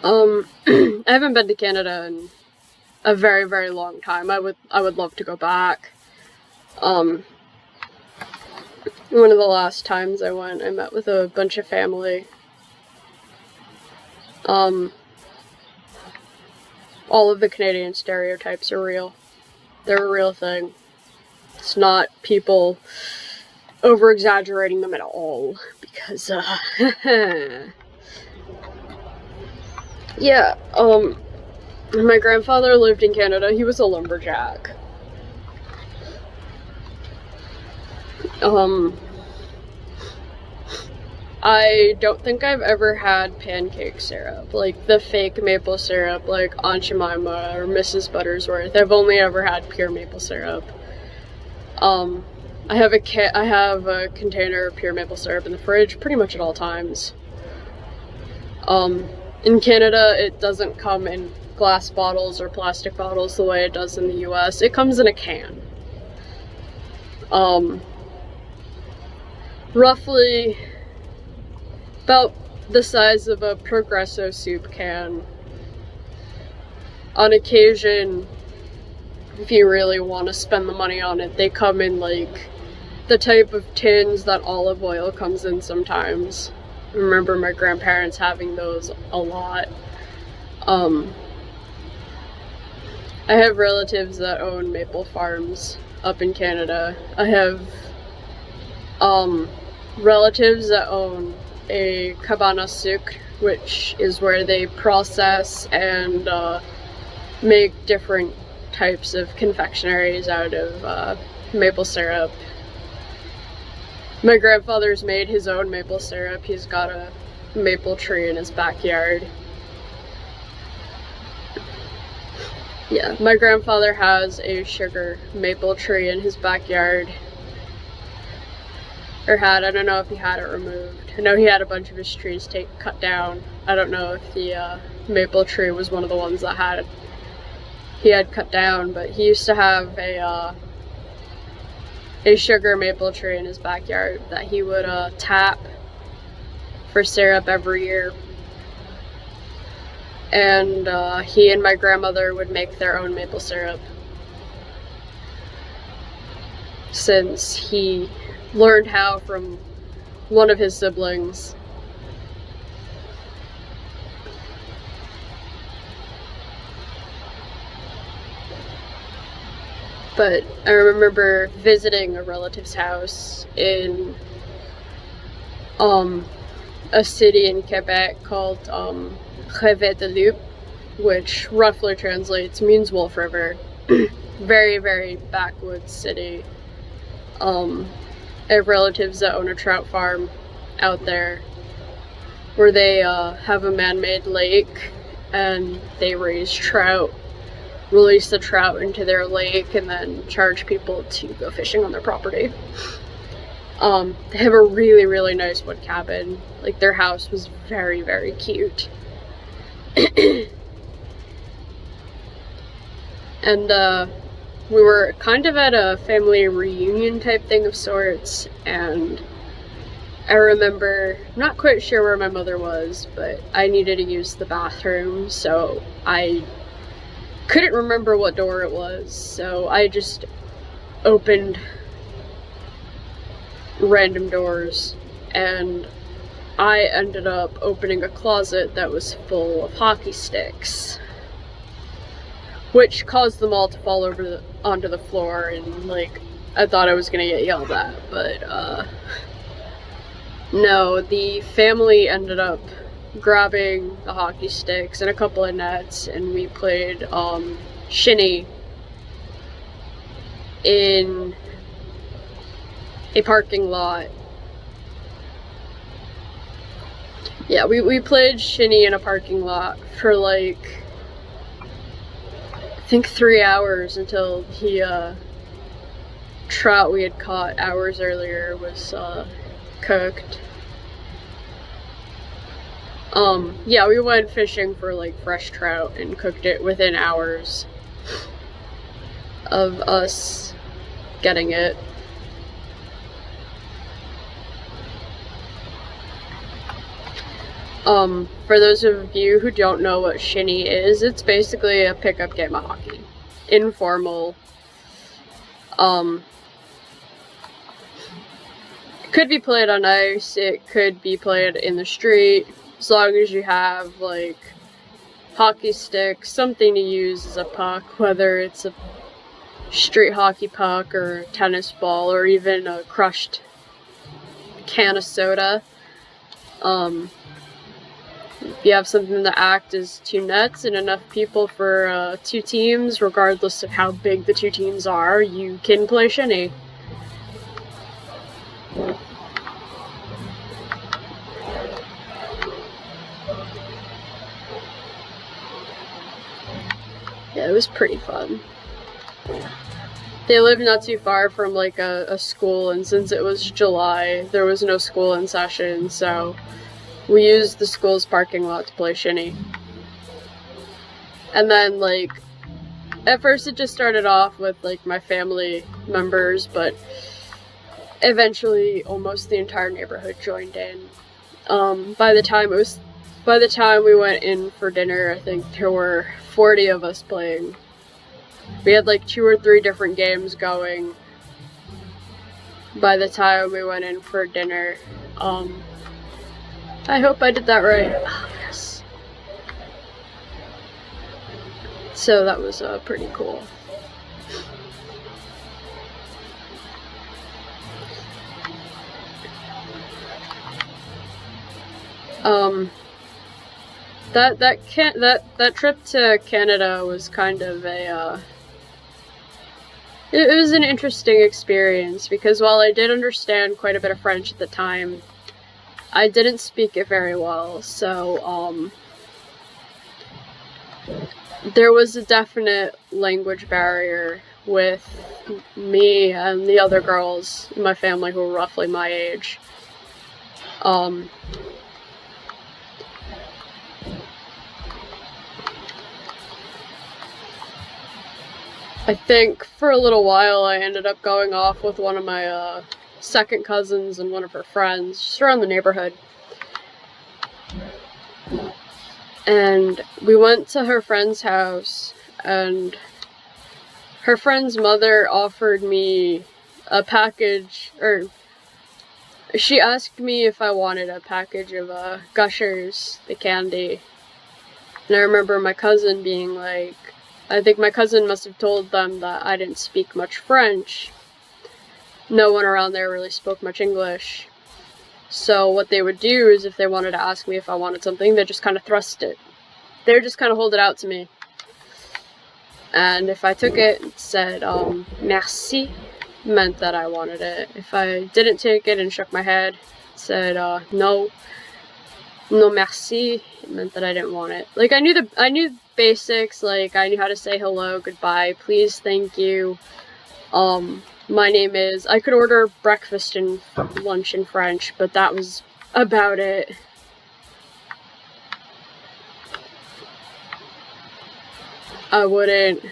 Speaker 1: I haven't been to Canada in a very, very long time. I would love to go back. One of the last times I went, I met with a bunch of family. All of the Canadian stereotypes are real. They're a real thing. It's not people over-exaggerating them at all, because, yeah, my grandfather lived in Canada. He was a lumberjack. I don't think I've ever had pancake syrup, like the fake maple syrup, like Aunt Jemima or Mrs. Buttersworth. I've only ever had pure maple syrup. I have a container of pure maple syrup in the fridge pretty much at all times. In Canada, it doesn't come in glass bottles or plastic bottles the way it does in the US. It comes in a can. Roughly about the size of a Progresso soup can. On occasion, if you really want to spend the money on it, they come in like the type of tins that olive oil comes in sometimes. I remember my grandparents having those a lot. I have relatives that own maple farms up in Canada. I have relatives that own a cabane à sucre, which is where they process and make different types of confectionaries out of maple syrup. My grandfather's made his own maple syrup. He's got a maple tree in his backyard. Yeah, my grandfather has a sugar maple tree in his backyard. Or had, I don't know if he had it removed. I know he had a bunch of his trees cut down. I don't know if the maple tree was one of the ones that he had cut down, but he used to have a sugar maple tree in his backyard that he would tap for syrup every year. And he and my grandmother would make their own maple syrup, since he learned how from one of his siblings. But I remember visiting a relative's house in a city in Quebec called Loup, which roughly translates means Wolf River. Very, very backwoods city. I have relatives that own a trout farm out there where they have a man-made lake and they raise trout, release the trout into their lake, and then charge people to go fishing on their property. They have a really, really nice wood cabin. Like, their house was very, very cute. And we were kind of at a family reunion type thing of sorts, and I remember, not quite sure where my mother was, but I needed to use the bathroom, so I couldn't remember what door it was, so I just opened random doors, and I ended up opening a closet that was full of hockey sticks, which caused them all to fall over onto the floor, and like, I thought I was gonna get yelled at, but no, the family ended up grabbing the hockey sticks and a couple of nets, and we played shinny in a parking lot. Yeah, we played shinny in a parking lot for like, I think 3 hours, until the trout we had caught hours earlier was cooked. Yeah, we went fishing for like fresh trout and cooked it within hours of us getting it. For those of you who don't know what shinny is, it's basically a pickup game of hockey. Informal. It could be played on ice, it could be played in the street, as long as you have like hockey sticks, something to use as a puck, whether it's a street hockey puck or a tennis ball or even a crushed can of soda. If you have something to act as 2 nets and enough people for 2 teams, regardless of how big the 2 teams are, you can play shinny. Yeah, it was pretty fun. They lived not too far from like a school, and since it was July, there was no school in session, so we used the school's parking lot to play shinny. And then, like, at first it just started off with like my family members, but eventually almost the entire neighborhood joined in. By the time we went in for dinner, I think there were 40 of us playing. We had like 2 or 3 different games going by the time we went in for dinner. I hope I did that right. Oh, yes. So that was pretty cool. That trip to Canada was kind of a it was an interesting experience, because while I did understand quite a bit of French at the time, I didn't speak it very well, so there was a definite language barrier with me and the other girls in my family who were roughly my age. I think for a little while I ended up going off with one of my second cousins and one of her friends, just around the neighborhood. And we went to her friend's house, and her friend's mother offered me a package, or she asked me if I wanted a package of Gushers, the candy. And I remember my cousin being like, I think my cousin must have told them that I didn't speak much French. No one around there really spoke much English. So what they would do is, if they wanted to ask me if I wanted something, they just kind of thrust it they would just kind of hold it out to me. And if I took it, it said, merci, meant that I wanted it. If I didn't take it and shook my head, it said, no merci, it meant that I didn't want it. Like, I knew basics, like, I knew how to say hello, goodbye, please, thank you, my name is, I could order breakfast and lunch in French, but that was about it. I wouldn't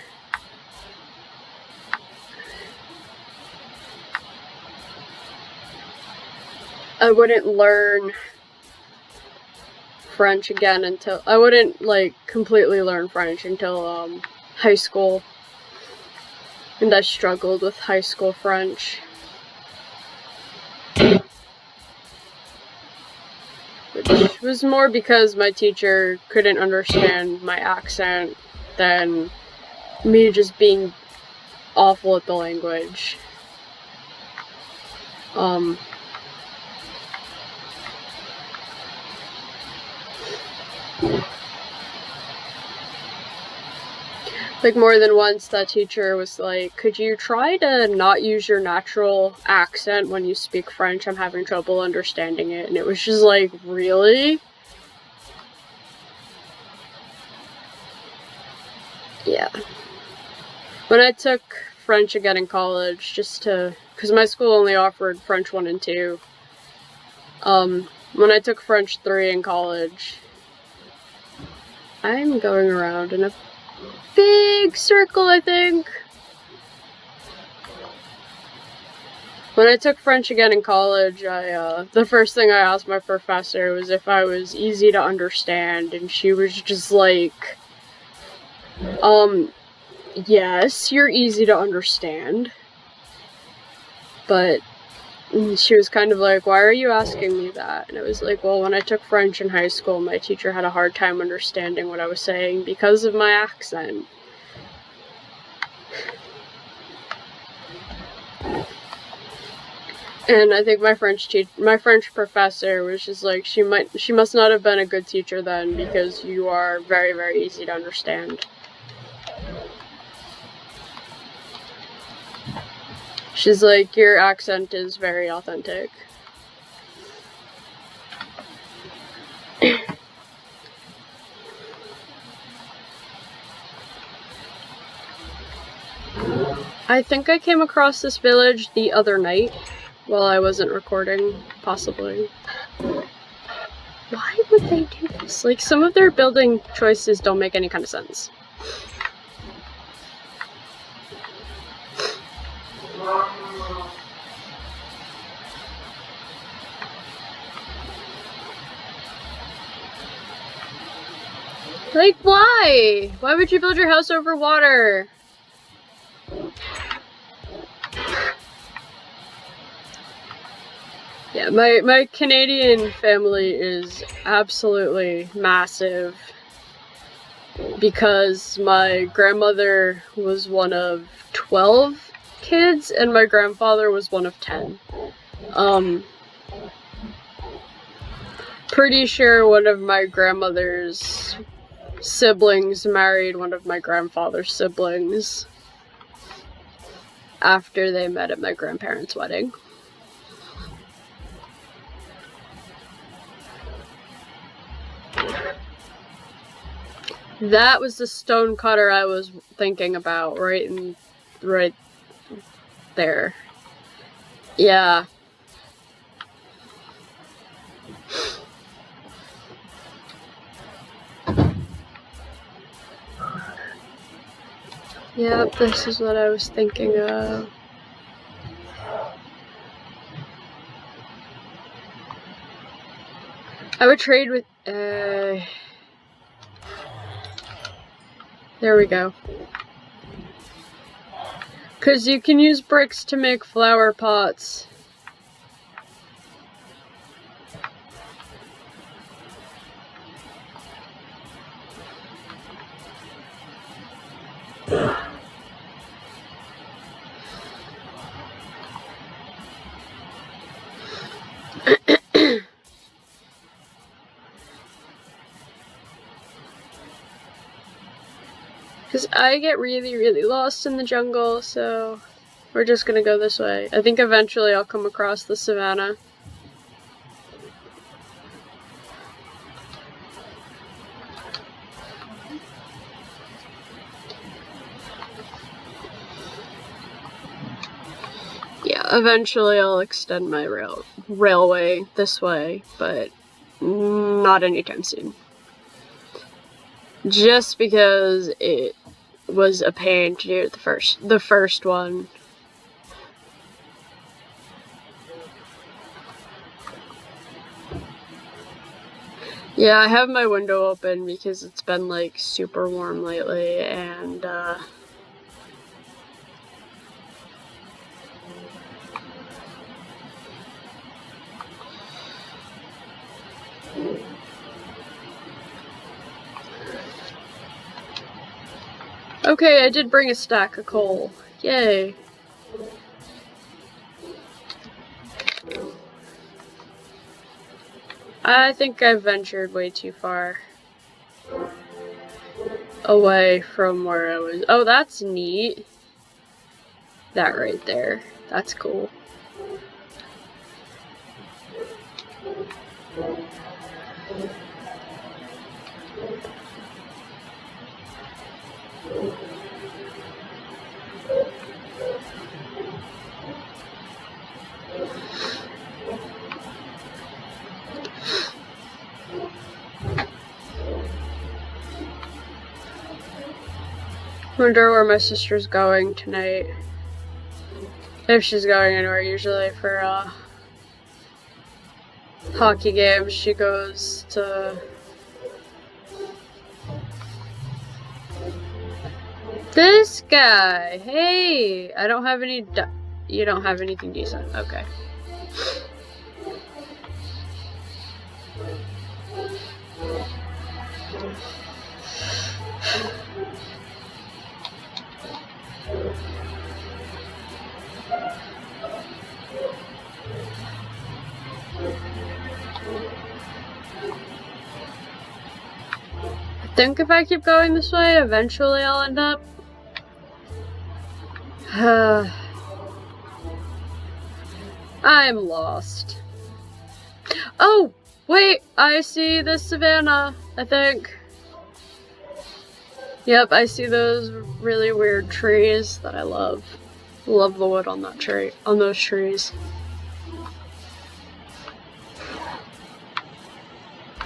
Speaker 1: learn French again until, I wouldn't, like, completely learn French until, high school. And I struggled with high school French. Which was more because my teacher couldn't understand my accent than me just being awful at the language. Like, more than once, that teacher was like, could you try to not use your natural accent when you speak French? I'm having trouble understanding it. And it was just like, really? Yeah. When I took French again in college, because my school only offered French 1 and 2. When I took French 3 in college, I'm going around in a big circle, I think. When I took French again in college, the first thing I asked my professor was if I was easy to understand, and she was just like, yes, you're easy to understand. But she was kind of like, why are you asking me that? And it was like, well, when I took French in high school, my teacher had a hard time understanding what I was saying because of my accent. And I think my French professor was just like, she must not have been a good teacher then, because you are very, very easy to understand. She's like, your accent is very authentic. I think I came across this village the other night while I wasn't recording, possibly. Why would they do this? Like, some of their building choices don't make any kind of sense. Like, why? Why would you build your house over water? Yeah, my Canadian family is absolutely massive because my grandmother was one of 12 kids and my grandfather was one of 10. Pretty sure one of my grandmother's siblings married one of my grandfather's siblings after they met at my grandparents' wedding. That was the stone cutter I was thinking about, right there. Yeah. Yep, this is what I was thinking of. I would trade with, there we go. Because you can use bricks to make flower pots. Because I get really, really lost in the jungle, so we're just gonna go this way. I think eventually I'll come across the savannah. Yeah, eventually I'll extend my railway this way, but not anytime soon. Just because it was a pain to do the first one. Yeah, I have my window open because it's been like super warm lately, and okay, I did bring a stack of coal. Yay. I think I've ventured way too far away from where I was. Oh, that's neat. That right there. That's cool. Wonder where my sister's going tonight. If she's going anywhere, usually for hockey games, she goes to this guy. Hey, I don't have any. You don't have anything decent. Okay. I think if I keep going this way, eventually I'll end up. I'm lost. Oh, wait, I see the savannah, I think. Yep, I see those really weird trees that I love. Love the wood on that tree, on those trees.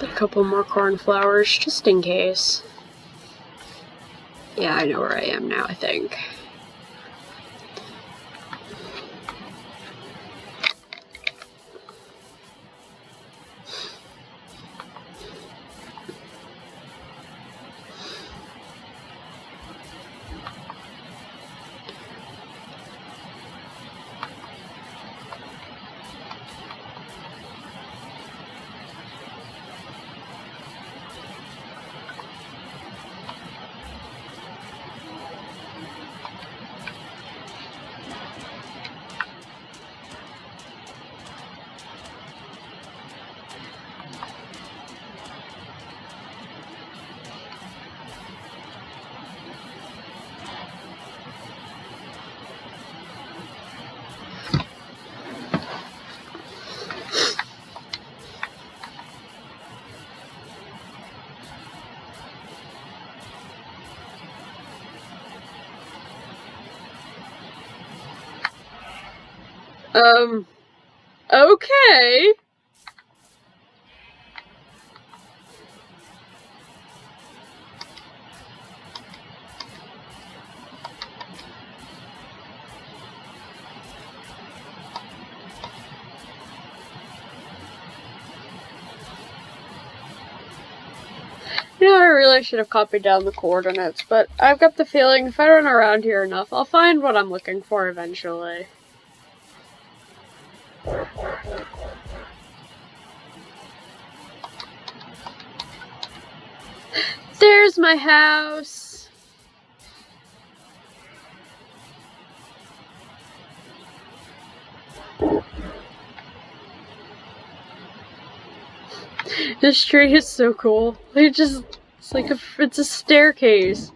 Speaker 1: A couple more cornflowers, just in case. Yeah, I know where I am now, I think. Okay. You know, I really should have copied down the coordinates, but I've got the feeling if I run around here enough, I'll find what I'm looking for eventually. There's my house. This tree is so cool. It's like it's a staircase.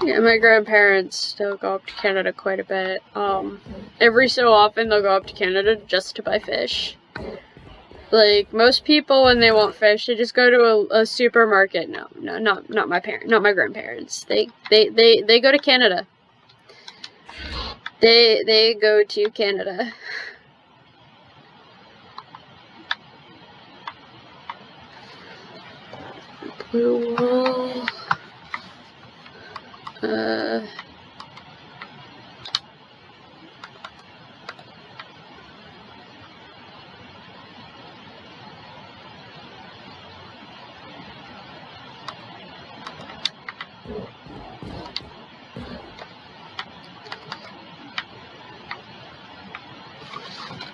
Speaker 1: Yeah, my grandparents still go up to Canada quite a bit. Every so often they'll go up to Canada just to buy fish. Like, most people, when they want fish, they just go to a supermarket. No, not my parents, not my grandparents. They go to Canada. They go to Canada. Blue wall.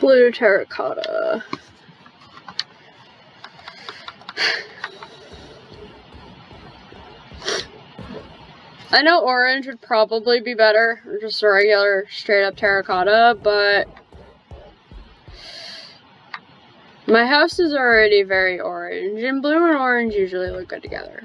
Speaker 1: Blue terracotta. I know orange would probably be better, or just a regular straight up terracotta, but my house is already very orange, and blue and orange usually look good together.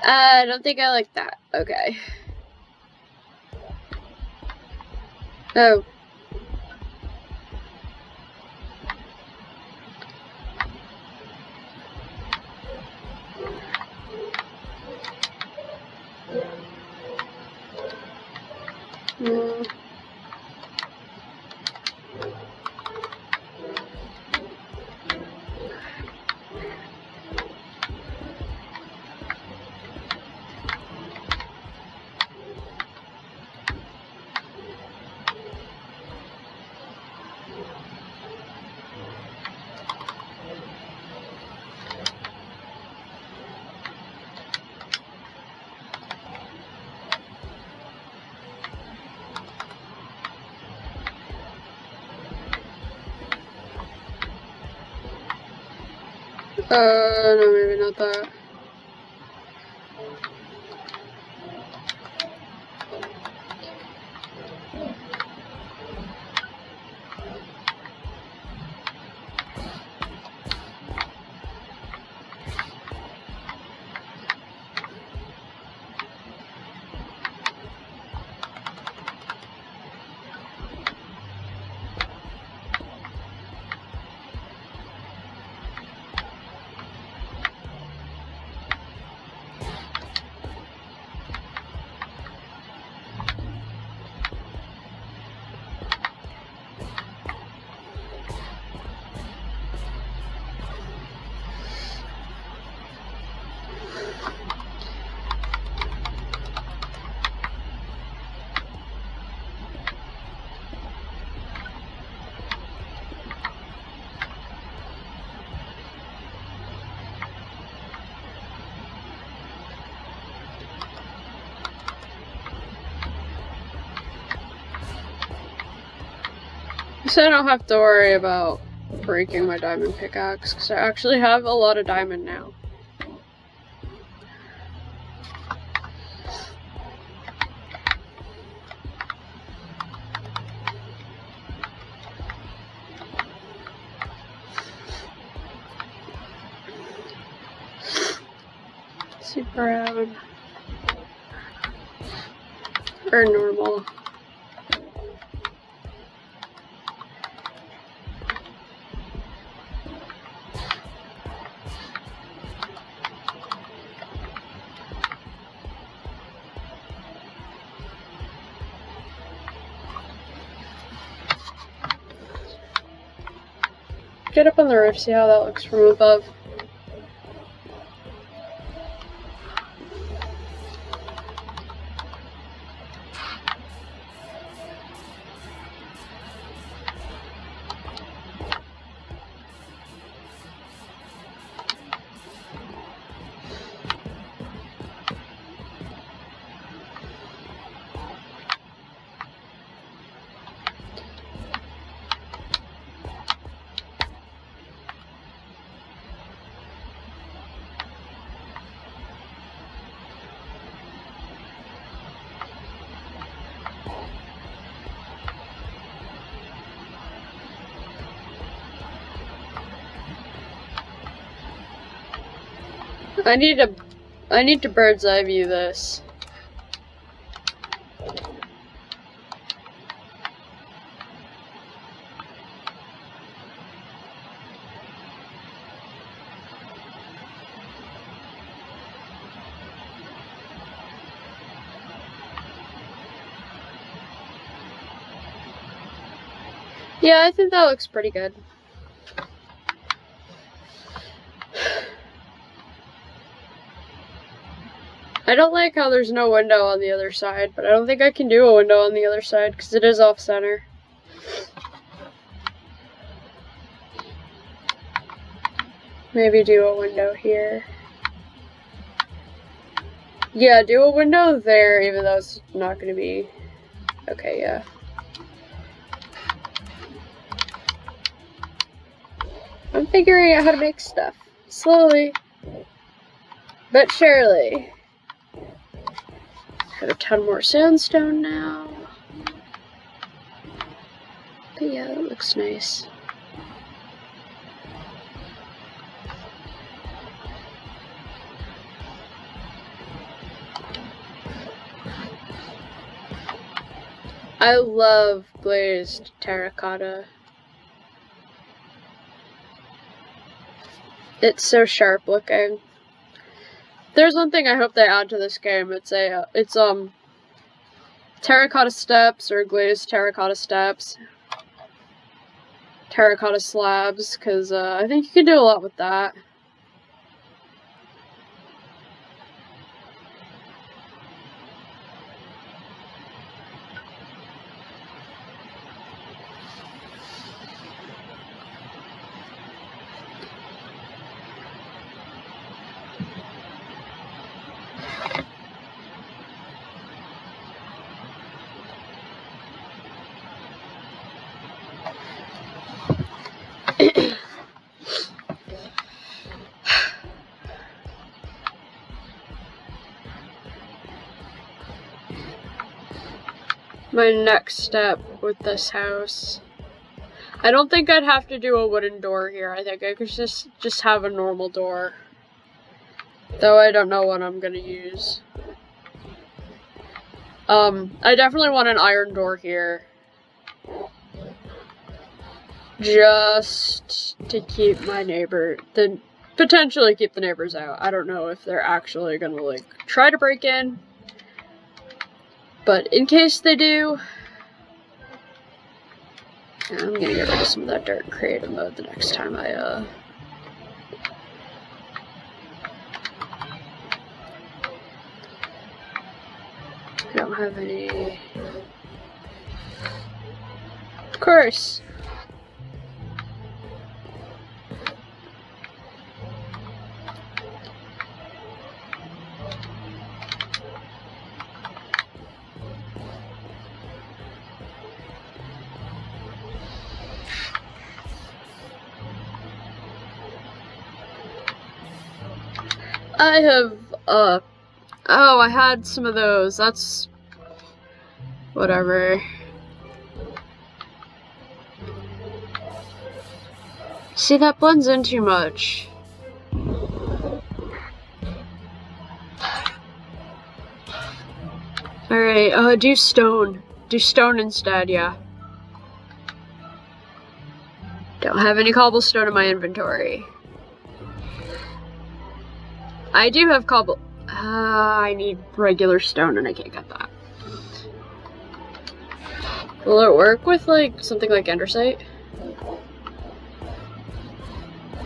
Speaker 1: I don't think I like that. Okay. Oh. No, maybe not that. So I don't have to worry about breaking my diamond pickaxe, because I actually have a lot of diamond now. Super round. Or normal. Get up on the roof, see how that looks from above. I need to bird's eye view this. Yeah, I think that looks pretty good. I don't like how there's no window on the other side, but I don't think I can do a window on the other side because it is off center. Maybe do a window here. Yeah, do a window there, even though it's not going to be... Okay, yeah. I'm figuring out how to make stuff. Slowly. But surely. Have a ton more sandstone now. But yeah, that looks nice. I love glazed terracotta. It's so sharp looking. There's one thing I hope they add to this game. It's terracotta steps or glazed terracotta steps, terracotta slabs, because I think you can do a lot with that. My next step with this house. I don't think I'd have to do a wooden door here. I think I could just have a normal door. Though I don't know what I'm gonna use. I definitely want an iron door here. Just to keep my potentially keep the neighbors out. I don't know if they're actually gonna, like, try to break in. But in case they do, I'm gonna get rid of some of that dirt in creative mode the next time I don't have any. Of course. I have, oh, I had some of those. That's whatever. See, that blends in too much. Alright, do stone. Do stone instead, yeah. Don't have any cobblestone in my inventory. I do have I need regular stone and I can't get that. Will it work with, like, something like andesite?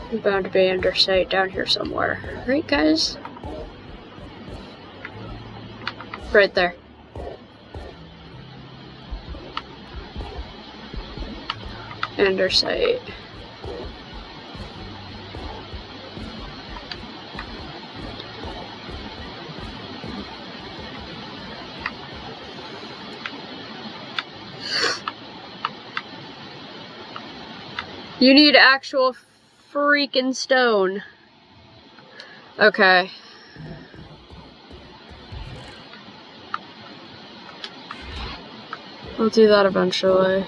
Speaker 1: There's bound to be andesite down here somewhere. Right, guys? Right there. Andesite. You need actual freaking stone. Okay. I'll do that eventually.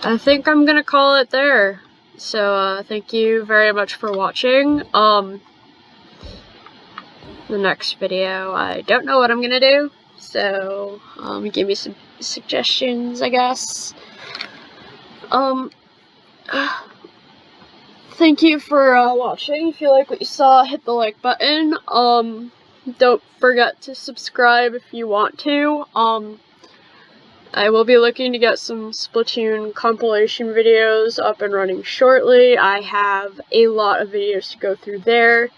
Speaker 1: I think I'm gonna call it there. So, thank you very much for watching. The next video, I don't know what I'm gonna do, so, give me some suggestions, I guess. Thank you for watching. If you like what you saw, hit the like button. Don't forget to subscribe if you want to. I will be looking to get some Splatoon compilation videos up and running shortly. I have a lot of videos to go through there.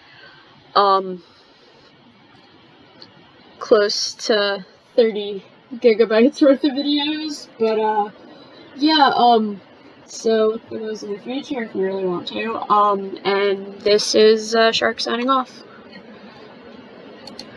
Speaker 1: Close to 30 gigabytes worth of videos, but yeah, so look for those in the future if you really want to. And this is Shark signing off.